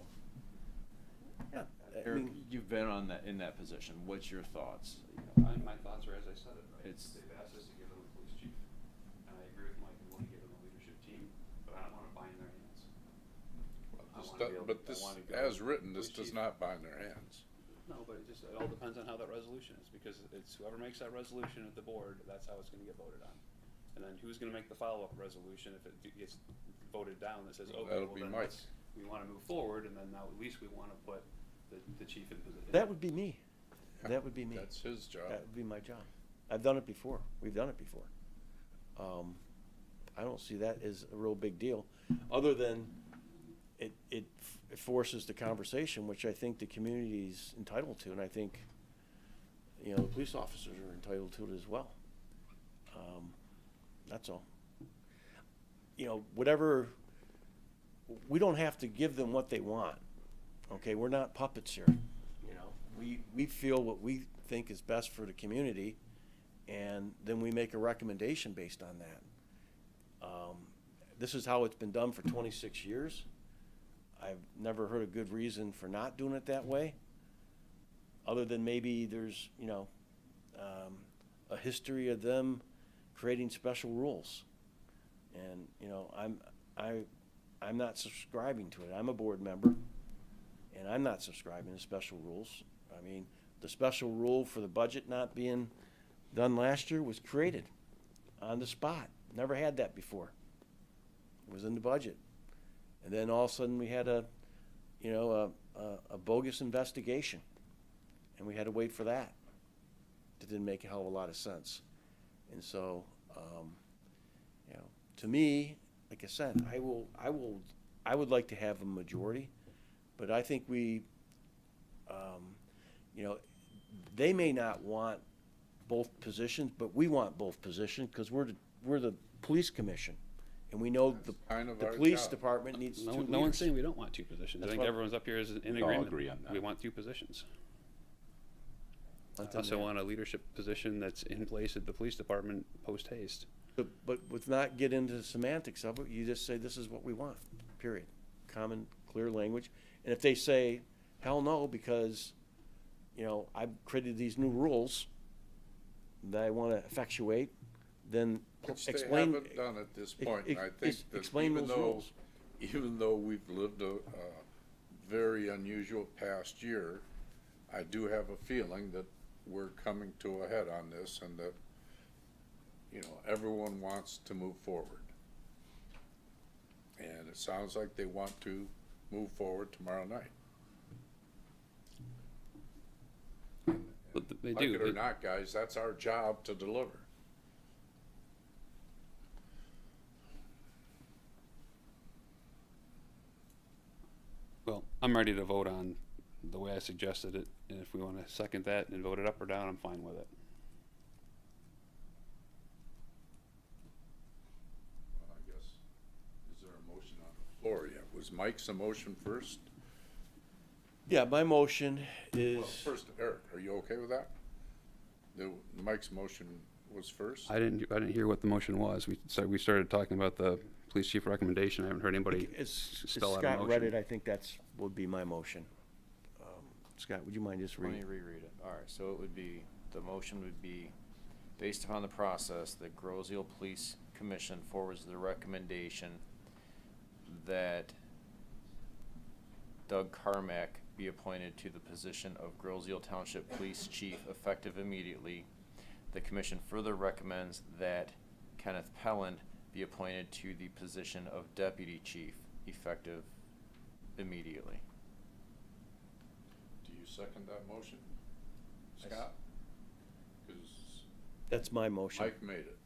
Yeah, I Eric, mean, you've been in that position. What's your thoughts? My thoughts are, as I said it, right? It's- They've asked us to give them a police chief, and I agree with Mike, we wanna give them a leadership team, but I don't wanna bind their hands. I this wanna does- be able- but I this, wanna go as written, this police does chief. not bind their hands. No, but it all depends on how that resolution is, because it's whoever makes that resolution at the board, that's how it's gonna get voted on. And then who's gonna make the follow-up resolution if it gets voted down that says, okay, That'll well be then Mike. we wanna move forward, and then now at least we wanna put the chief in position. that would be me. That would be me. That's his job. That would be my job. I've done it before. We've done it before. I don't see that as a real big deal, other than it forces the conversation, which I think the community's entitled to, and I think, you know, the police officers are entitled to it as well. That's all. You know, whatever, we don't have to give them what they want, okay? We're not puppets here, you know? We feel what we think is best for the community, and then we make a recommendation based on that. This is how it's been done for 26 years. I've never heard a good reason for not doing it that way, other than maybe there's, you know, a history of them creating special rules. And, you know, I'm not subscribing to it. I'm a board member, and I'm not subscribing to special rules. I mean, the special rule for the budget not being done last year was created on the spot. Never had that before. It was in the budget. And then all of a sudden, we had a bogus investigation, and we had to wait for that. It didn't make a hell of a lot of sense. And so, you know, to me, like I said, I would like to have a majority, but I think we, you know, they may not want both positions, but we want both positions, because we're the police commission, and we know That's kind of the our police job. department needs two No leaders. one's saying we don't want two positions. I That's think what- everyone's up here is in We all agreement. agree on that. We want two positions. I Until also now. want a leadership position that's in place at the police department post haste. But with not get into the semantics of it, you just say, this is what we want, period. Common, clear language. And if they say, hell no, because, you know, I've created these new rules that I want to effectuate, then Which they explain. haven't done at this point. ex- I ex- think that explain even those though, rules. even though we've lived a very unusual past year, I do have a feeling that we're coming to a head on this, and that, you know, everyone wants to move forward. And it sounds like they want to move forward tomorrow night. But they Like do. it or not, guys, that's our job to deliver. Well, I'm ready to vote on the way I suggested it, and if we want to second that and vote it up or down, I'm fine with it. Well, I guess, is there a motion on the floor yet? Was Mike's a motion first? Yeah, my motion is. Well, first, Eric, are you okay with that? Mike's motion was first? I didn't hear what the motion was. We started talking about the police chief recommendation. I haven't heard anybody As spell out a Scott read motion. it, I think would be my motion. Scott, would you mind just Let me reading? reread it. All right, so it would be, the motion would be, based upon the process, the Groseal Police Commission forwards the recommendation that Doug Carmack be appointed to the position of Groseal Township Police Chief effective immediately. The commission further recommends that Kenneth Pelland be appointed to the position of Deputy Chief effective immediately. Do you second that motion? Scott? Because That's my motion. Mike made it.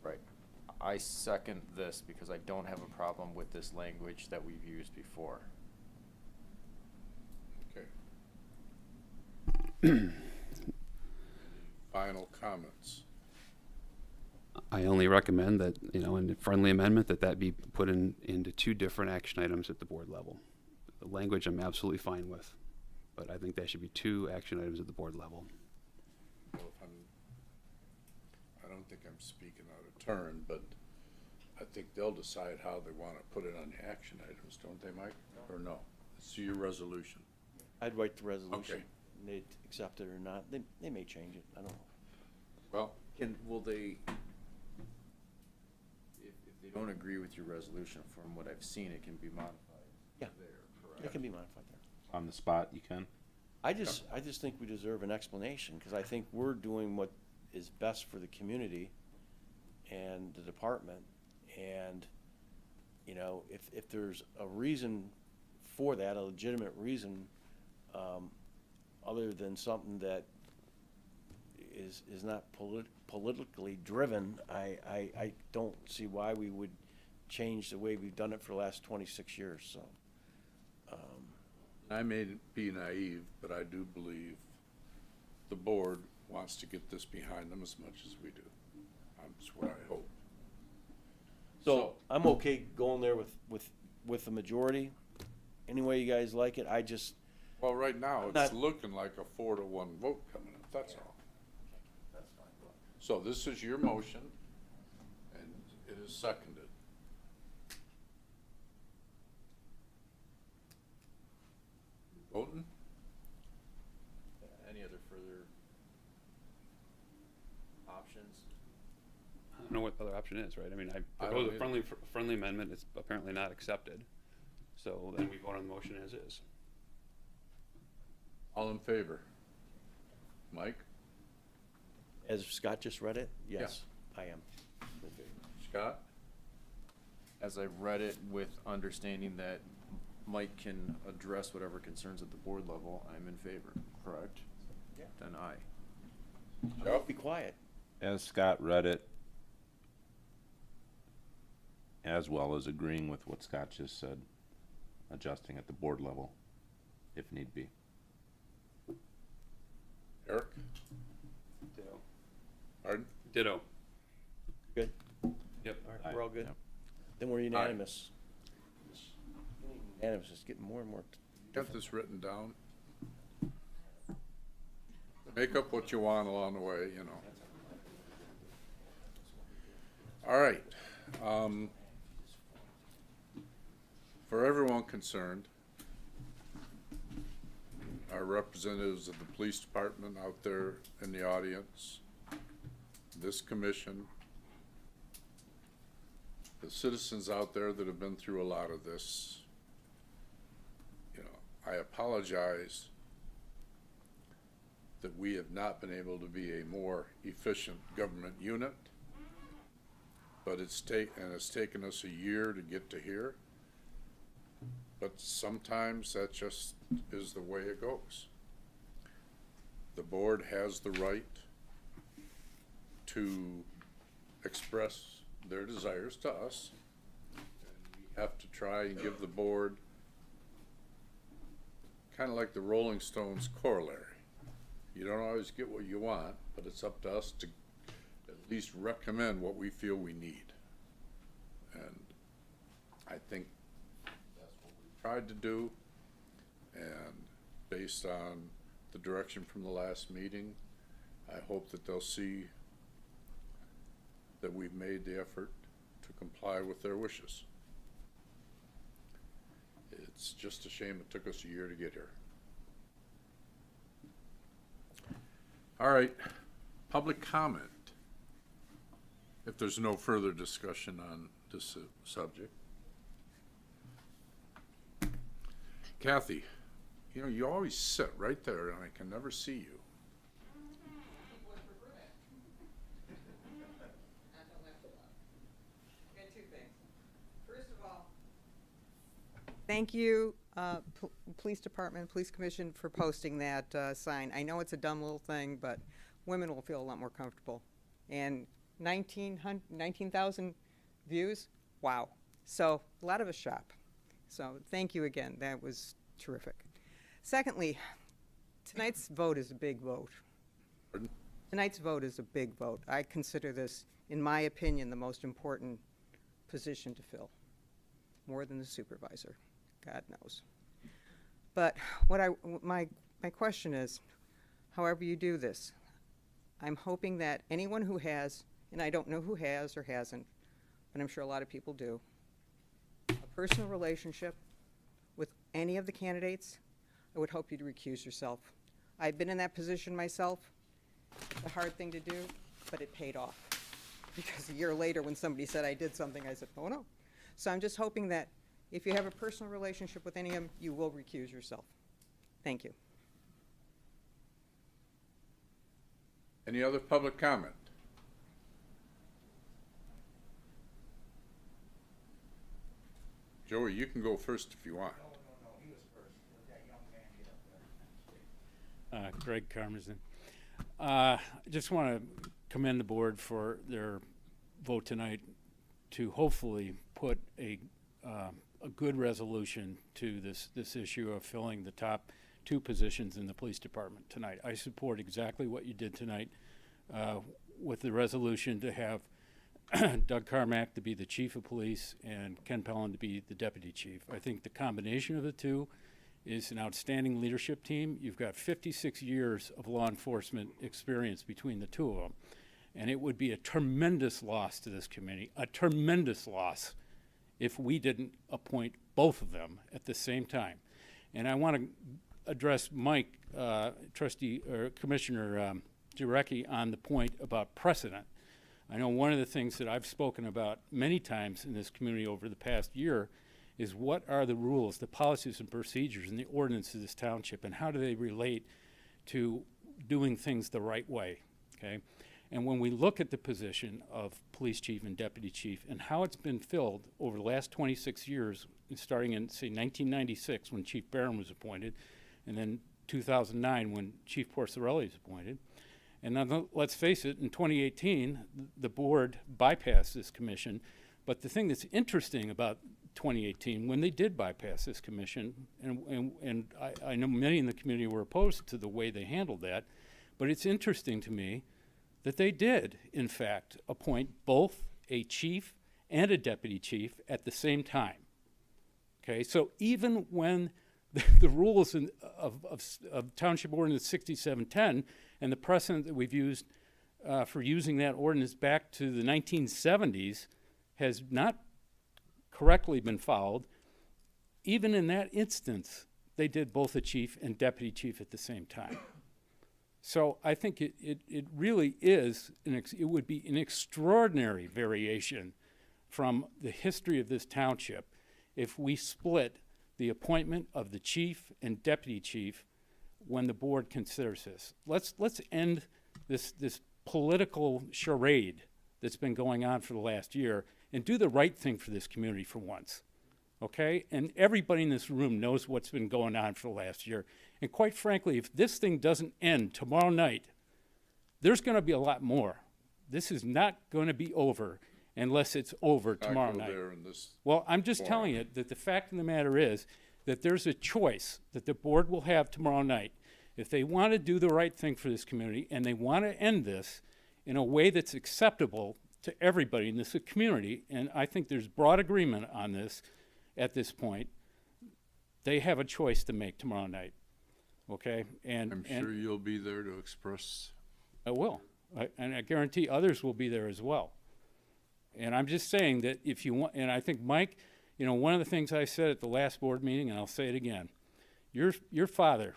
Right. I second this because I don't have a problem with this language that we've used before. Okay. Final comments. I only recommend that, you know, in the friendly amendment, that be put into 2 different action items at the board level. The language I'm absolutely fine with, but I think that should be 2 action items at the board level. Well, I don't think I'm speaking out of turn, but I think they'll decide how they want to put it on the action items, don't they, Mike? Or no? It's your resolution. I'd write the resolution. Okay. And they'd accept it or not. They may change it. I don't know. Well, Will they, if they don't agree with your resolution, from what I've seen, it can be modified Yeah. there, correct? It can be modified there. On the spot, you can. I just think we deserve an explanation, because I think we're doing what is best for the community and the department. And, you know, if there's a reason for that, a legitimate reason, other than something that is not politically driven, I don't see why we would change the way we've done it for the last 26 years, so. I may be naive, but I do believe the board wants to get this behind them as much as we do. That's what I hope. So I'm okay going there with the majority, any way you guys like it. I just, Well, right now, I'm it's not- looking like a 4-to-1 vote coming up, that's all. So this is your motion, and it is seconded. Voting? Any other further options? I don't know what the other option is, right? I mean, I I propose don't a friendly amendment. It's apparently not accepted. So then we vote on the motion as is. All in favor? Mike? as Scott just read it, yes, I am. Scott? As I read it with understanding that Mike can address whatever concerns at the board level, I'm in favor, correct? Yeah. Then aye. Don't be quiet. As Scott read it, as well as agreeing with what Scott just said, adjusting at the board level, if need be. Eric? Ditto. Pardon? Ditto. Good? Yep. All right, Aye. we're all good? Yep. Then we're unanimous. Unanimous, it's getting more and more. Got this written down? Make up what you want along the way, you know. All right. For everyone concerned, our representatives of the police department out there in the audience, this commission, the citizens out there that have been through a lot of this, you know, I apologize that we have not been able to be a more efficient government unit, but it's taken us a year to get to here. But sometimes that just is the way it goes. The board has the right to express their desires to us. And we have to try and give the board kind of like the Rolling Stones corollary. You don't always get what you want, but it's up to us to at least recommend what we feel we need. And I think that's what we tried to do. And based on the direction from the last meeting, I hope that they'll see that we've made the effort to comply with their wishes. It's just a shame it took us a year to get here. All right, public comment. If there's no further discussion on this subject. Kathy, you know, you always sit right there and I can never see you. Thank you, Police Department, Police Commission for posting that sign. I know it's a dumb little thing, but women will feel a lot more comfortable. And 19,000 views, wow. So a lot of us shop. So thank you again, that was terrific. Secondly, tonight's vote is a big vote. Pardon? Tonight's vote is a big vote. I consider this, in my opinion, the most important position to fill, more than the supervisor. God knows. But my question is, however you do this, I'm hoping that anyone who has, and I don't know who has or hasn't, but I'm sure a lot of people do, a personal relationship with any of the candidates, I would hope you'd recuse yourself. I've been in that position myself. It's a hard thing to do, but it paid off. Because a year later when somebody said I did something, I said, oh no. So I'm just hoping that if you have a personal relationship with any of them, you will recuse yourself. Thank you. Any other public comment? Joey, you can go first if you want. Greg Carmazin. I just want to commend the board for their vote tonight to hopefully put a good resolution to this issue of filling the top 2 positions in the police department tonight. I support exactly what you did tonight with the resolution to have Doug Carmack to be the chief of police and Ken Pellin to be the deputy chief. I think the combination of the two is an outstanding leadership team. You've got 56 years of law enforcement experience between the two of them. And it would be a tremendous loss to this committee, a tremendous loss, if we didn't appoint both of them at the same time. And I want to address Mike, Commissioner Jarecki, on the point about precedent. I know one of the things that I've spoken about many times in this community over the past year is what are the rules, the policies and procedures and the ordinances of this township, and how do they relate to doing things the right way, okay? And when we look at the position of police chief and deputy chief and how it's been filled over the last 26 years, starting in, say, 1996 when Chief Barron was appointed, and then 2009 when Chief Porcelli was appointed, and now let's face it, in 2018, the board bypassed this commission. But the thing that's interesting about 2018, when they did bypass this commission, and I know many in the community were opposed to the way they handled that, but it's interesting to me that they did, in fact, appoint both a chief and a deputy chief at the same time. Okay, so even when the rules of Township Ordinance 6710 and the precedent that we've used for using that ordinance back to the 1970s has not correctly been followed, even in that instance, they did both a chief and deputy chief at the same time. So I think it really is, it would be an extraordinary variation from the history of this township if we split the appointment of the chief and deputy chief when the board considers this. Let's end this political charade that's been going on for the last year and do the right thing for this community for once, okay? And everybody in this room knows what's been going on for the last year. And quite frankly, if this thing doesn't end tomorrow night, there's gonna be a lot more. This is not gonna be over unless it's over tomorrow night. Well, I'm just telling you that the fact of the matter is that there's a choice that the board will have tomorrow night. If they want to do the right thing for this community and they want to end this in a way that's acceptable to everybody in this community, and I think there's broad agreement on this at this point, they have a choice to make tomorrow night, okay? And I'm sure you'll be there to express. I will, and I guarantee others will be there as well. And I'm just saying that if you want, and I think Mike, you know, one of the things I said at the last board meeting, and I'll say it again, your father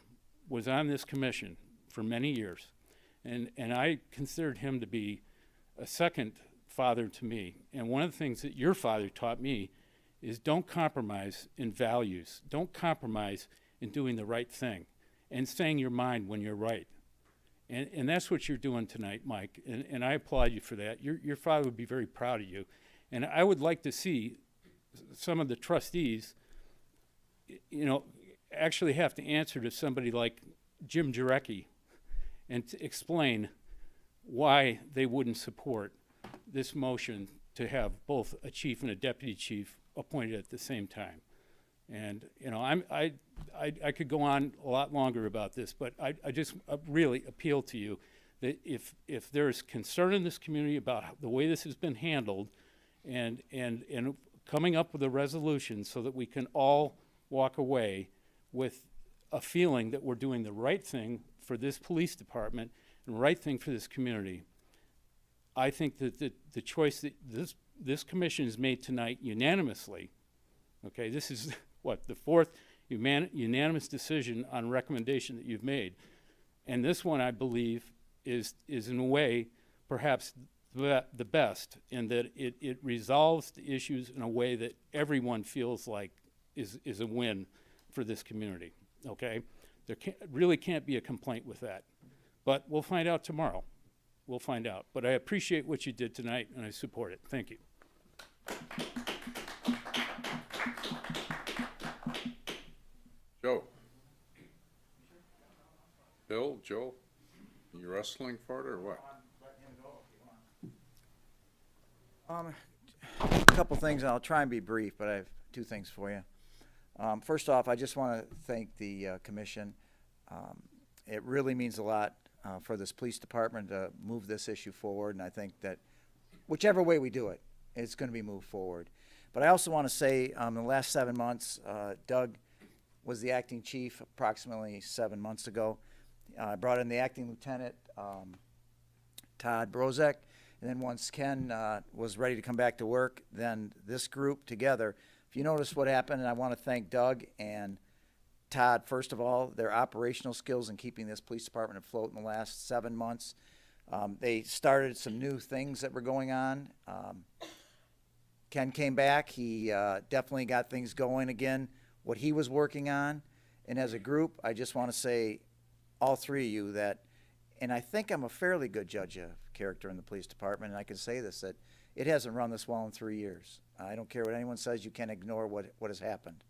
was on this commission for many years, And I considered him to be a second father to me. And one of the things that your father taught me is don't compromise in values. Don't compromise in doing the right thing and saying your mind when you're right. And that's what you're doing tonight, Mike, and I applaud you for that. Your father would be very proud of you. And I would like to see some of the trustees, you know, actually have to answer to somebody like Jim Jarecki and to explain why they wouldn't support this motion to have both a chief and a deputy chief appointed at the same time. And, you know, I could go on a lot longer about this, but I just really appeal to you that if there's concern in this community about the way this has been handled and coming up with a resolution so that we can all walk away with a feeling that we're doing the right thing for this police department and the right thing for this community, I think that the choice that this commission has made tonight unanimously, okay, this is what, the fourth unanimous decision on recommendation that you've made. And this one, I believe, is in a way perhaps the best in that it resolves the issues in a way that everyone feels like is a win for this community, okay? There really can't be a complaint with that. But we'll find out tomorrow. We'll find out. But I appreciate what you did tonight, and I support it. Thank you. Joe? Bill, Joe? You wrestling for it or what? A couple things, and I'll try and be brief, but I have two things for you. First off, I just want to thank the commission. It really means a lot for this police department to move this issue forward, and I think that whichever way we do it, it's going to be moved forward. But I also want to say in the last 7 months, Doug was the acting chief approximately 7 months ago. I brought in the acting lieutenant, Todd Brozek, and then once Ken was ready to come back to work, then this group together, if you notice what happened, and I want to thank Doug and Todd, first of all, their operational skills in keeping this police department afloat in the last 7 months. They started some new things that were going on. Ken came back. He definitely got things going again, what he was working on. And as a group, I just want to say, all three of you, that, and I think I'm a fairly good judge of character in the police department, and I can say this, that it hasn't run this well in 3 years. I don't care what anyone says, you can't ignore what has happened.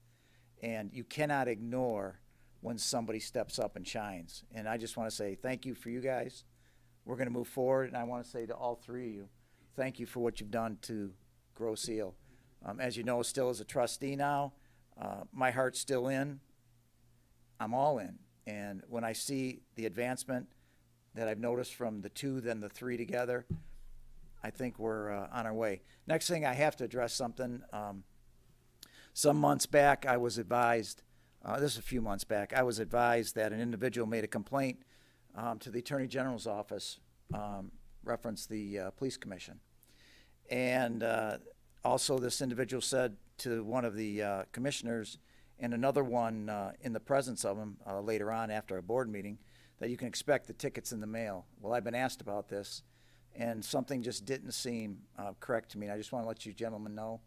And you cannot ignore when somebody steps up and shines. And I just want to say thank you for you guys. We're going to move forward, and I want to say to all three of you, thank you for what you've done to Grow Seal. As you know, still as a trustee now, my heart's still in. I'm all in. And when I see the advancement that I've noticed from the two, then the three together, I think we're on our way. Next thing, I have to address something. Some months back, I was advised, this is a few months back, I was advised that an individual made a complaint to the Attorney General's office, referenced the Police Commission. And also this individual said to one of the commissioners and another one in the presence of him later on after a board meeting that you can expect the tickets in the mail. Well, I've been asked about this, and something just didn't seem correct to me. And I just want to let you gentlemen know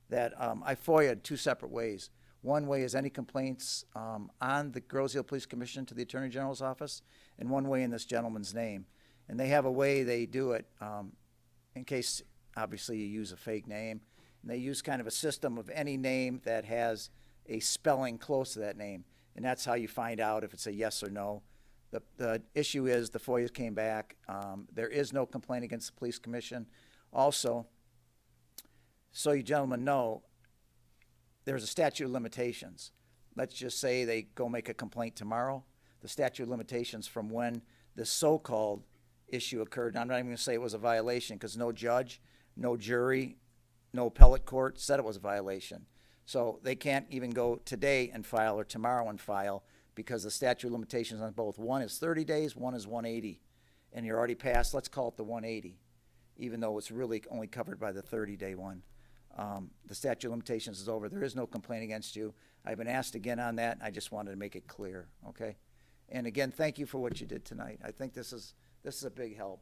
that I FOIA'd two separate ways. One way is any complaints on the Groseal Police Commission to the Attorney General's office, and one way in this gentleman's name. And they have a way they do it in case, obviously, you use a fake name. And they use kind of a system of any name that has a spelling close to that name. And that's how you find out if it's a yes or no. The issue is the FOIA came back. There is no complaint against the Police Commission. Also, so you gentlemen know, there's a statute of limitations. Let's just say they go make a complaint tomorrow. The statute of limitations from when the so-called issue occurred, and I'm not even going to say it was a violation because no judge, no jury, no appellate court said it was a violation. So they can't even go today and file or tomorrow and file because the statute of limitations on both. One is 30 days, one is 180. And you're already past, let's call it the 180, even though it's really only covered by the 30-day one. The statute of limitations is over. There is no complaint against you. I've been asked again on that, and I just wanted to make it clear, okay? And again, thank you for what you did tonight. I think this is this is a big help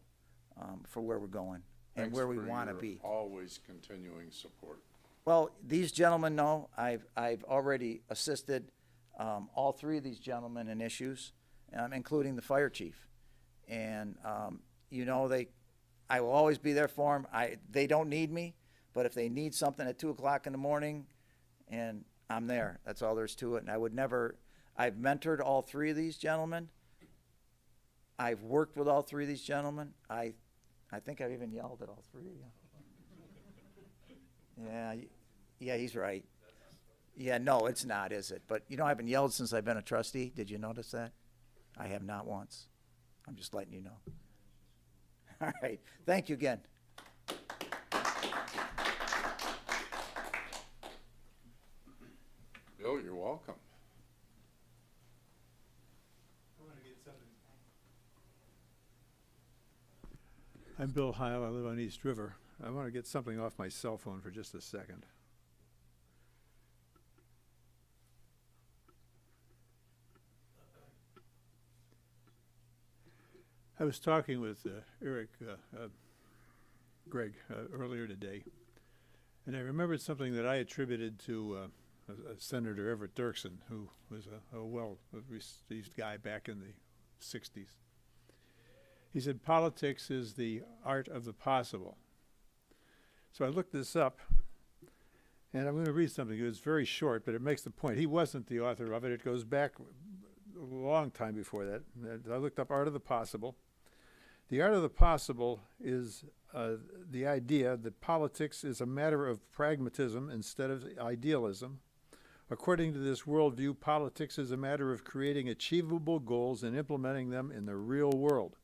for where we're going and Thanks where we for want to your be. Always continuing support. Well, these gentlemen know I've already assisted all three of these gentlemen in issues, including the fire chief. And you know, I will always be there for them. They don't need me, but if they need something at 2 o'clock in the morning, and I'm there. That's all there is to it. And I would never. I've mentored all three of these gentlemen. I've worked with all three of these gentlemen. I think I've even yelled at all three of you. Yeah, he's right. Yeah, no, it's not, is it? But you know, I haven't yelled since I've been a trustee. Did you notice that? I have not once. I'm just letting you know. All right. Thank you again. Bill, you're welcome. I'm Bill Heil. I live on East River. I want to get something off my cell phone for just a second. I was talking with Greg earlier today, and I remembered something that I attributed to Senator Everett Dirksen, who was a well-received guy back in the 60s. He said, politics is the art of the possible. So I looked this up, and I'm going to read something. It's very short, but it makes the point. He wasn't the author of it. It goes back a long time before that. I looked up Art of the Possible. The art of the possible is the idea that politics is a matter of pragmatism instead of idealism. According to this worldview, politics is a matter of creating achievable goals and implementing them in the real world.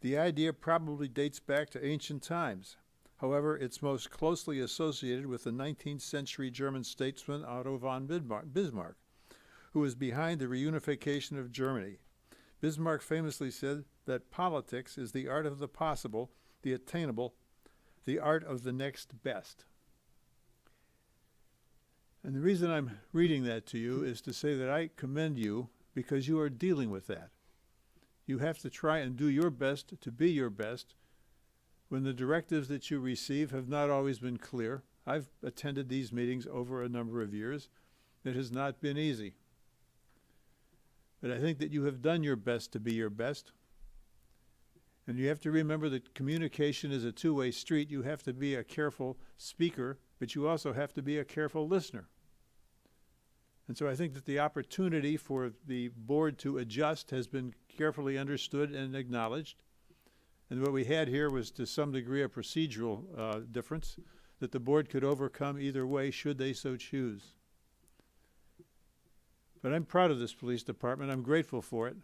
The idea probably dates back to ancient times. However, it's most closely associated with the 19th century German statesman Otto von Bismarck, who was behind the reunification of Germany. Bismarck famously said that politics is the art of the possible, the attainable, the art of the next best. And the reason I'm reading that to you is to say that I commend you because you are dealing with that. You have to try and do your best to be your best when the directives that you receive have not always been clear. I've attended these meetings over a number of years. It has not been easy. But I think that you have done your best to be your best. And you have to remember that communication is a two-way street. You have to be a careful speaker, but you also have to be a careful listener. And so I think that the opportunity for the board to adjust has been carefully understood and acknowledged. And what we had here was to some degree a procedural difference that the board could overcome either way should they so choose. But I'm proud of this police department. I'm grateful for it.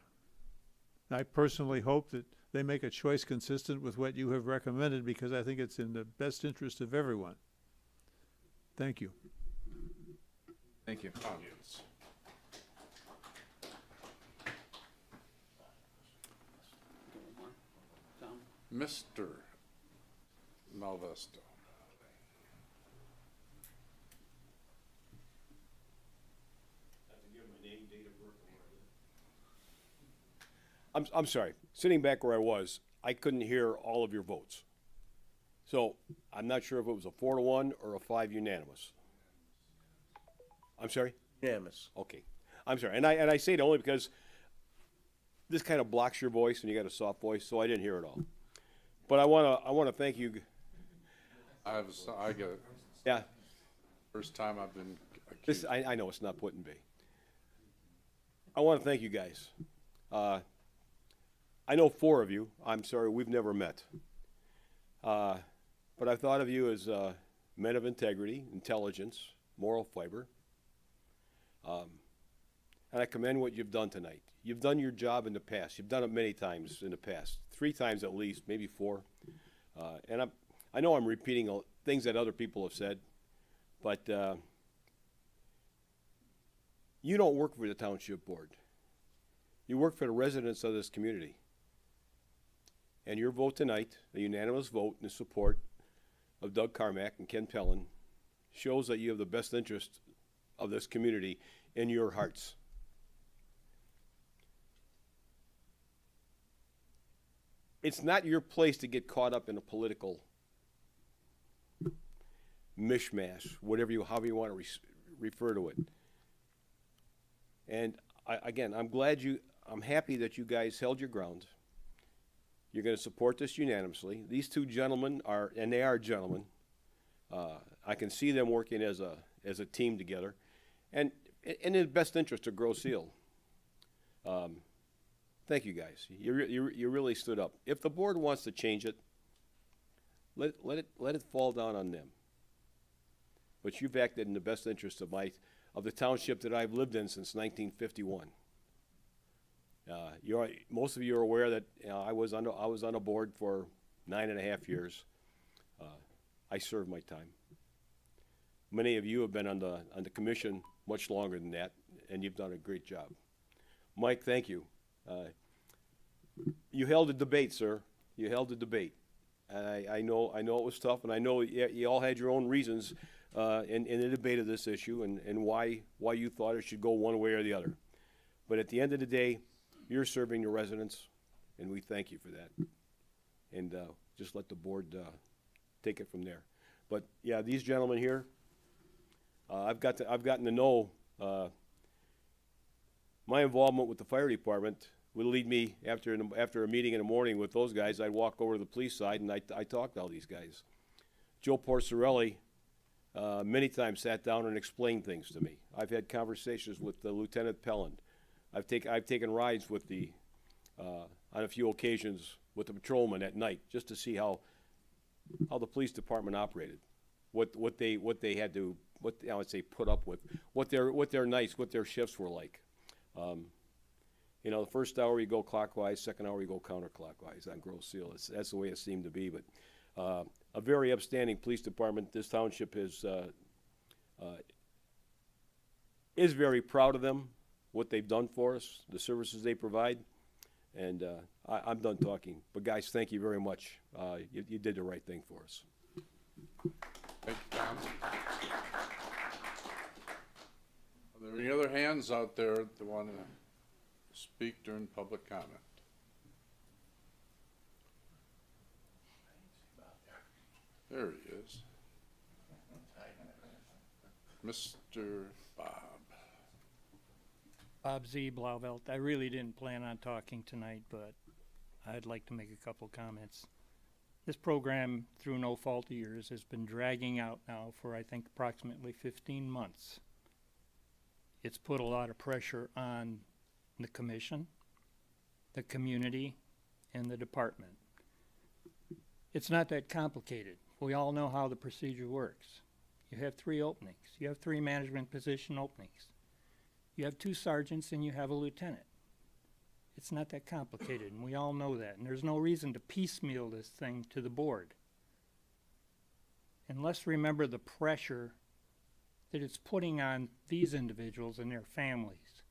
I personally hope that they make a choice consistent with what you have recommended because I think it's in the best interest of everyone. Thank you. Thank you. Comments? Mr. Malvesto. I'm sorry. Sitting back where I was, I couldn't hear all of your votes. So I'm not sure if it was a 4-1 or a 5 unanimous. I'm sorry? Unanimous. Okay. I'm sorry. And I say it only because this kind of blocks your voice and you got a soft voice, so I didn't hear it all. But I wanna thank you. I get it. Yeah. First time I've been This accused. I know it's not put in B. I want to thank you guys. I know 4 of you. I'm sorry we've never met. But I thought of you as men of integrity, intelligence, moral fiber. And I commend what you've done tonight. You've done your job in the past. You've done it many times in the past, 3 times at least, maybe 4. And I know I'm repeating things that other people have said, but you don't work for the Township Board. You work for the residents of this community. And your vote tonight, a unanimous vote in support of Doug Carmack and Ken Pellin, shows that you have the best interest of this community in your hearts. it's not your place to get caught up in a political mishmash, however you want to refer to it. And again, I'm happy that you guys held your ground. You're going to support this unanimously. These two gentlemen and they are gentlemen. I can see them working as a team together, and in the best interest of Grosse Ile. Thank you guys. You really stood up. If the board wants to change it, let it fall down on them. But you've acted in the best interest of the township that I've lived in since 1951. Most of you are aware that I was on a board for 9.5 years. I served my time. Many of you have been on the commission much longer than that, and you've done a great job. Mike, thank you. You held a debate, sir. You held a debate. I know it was tough, and I know you all had your own reasons in the debate of this issue and why you thought it should go one way or the other. But at the end of the day, you're serving the residents, and we thank you for that. And just let the board take it from there. But yeah, these gentlemen here, I've gotten to know my involvement with the fire department would lead me after a meeting in the morning with those guys. I'd walk over to the police side and I talked to all these guys. Joe Porcerelli many times sat down and explained things to me. I've had conversations with Lieutenant Pelland. I've taken rides with on a few occasions with the patrolmen at night just to see how the police department operated, what they had to I would say put up with, what their shifts were like. The first hour you go clockwise, second hour you go counterclockwise on Grosse Ile. That's the way it seemed to be. But a very upstanding police department. This township is very proud of them, what they've done for us, the services they provide. And I'm done talking. But guys, thank you very much. You did the right thing for us. Thank you, Tom. Are there any other hands out there that want to speak during public comment? There he is. Mr. Bob. Bob Z. Blauvelt. I really didn't plan on talking tonight, but I'd like to make a couple comments. This program, through no fault of yours, has been dragging out now for, I think, approximately 15 months. It's put a lot of pressure on the commission, the community, and the department. It's not that complicated. We all know how the procedure works. You have 3 openings. You have 3 management position openings. You have 2 sergeants and you have a lieutenant. It's not that complicated, and we all know that. And there's no reason to piecemeal this thing to the board. And let's remember the pressure that it's putting on these individuals and their families.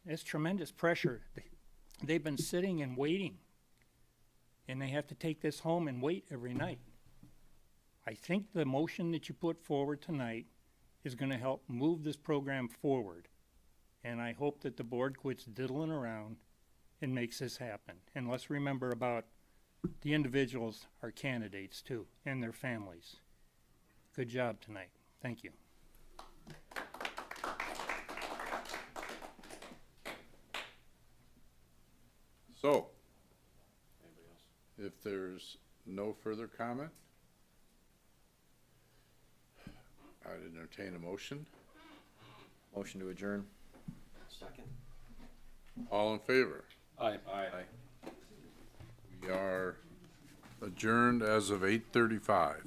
It's tremendous pressure. They've been sitting and waiting, and they have to take this home and wait every night. I think the motion that you put forward tonight is going to help move this program forward. And I hope that the board quits diddling around and makes this happen. And let's remember about the individuals, our candidates too, and their families. Good job tonight. Thank you. So, if there's no further comment, I'd entertain a motion. Motion to adjourn. Second. All in favor? Aye. We are adjourned as of 8:35.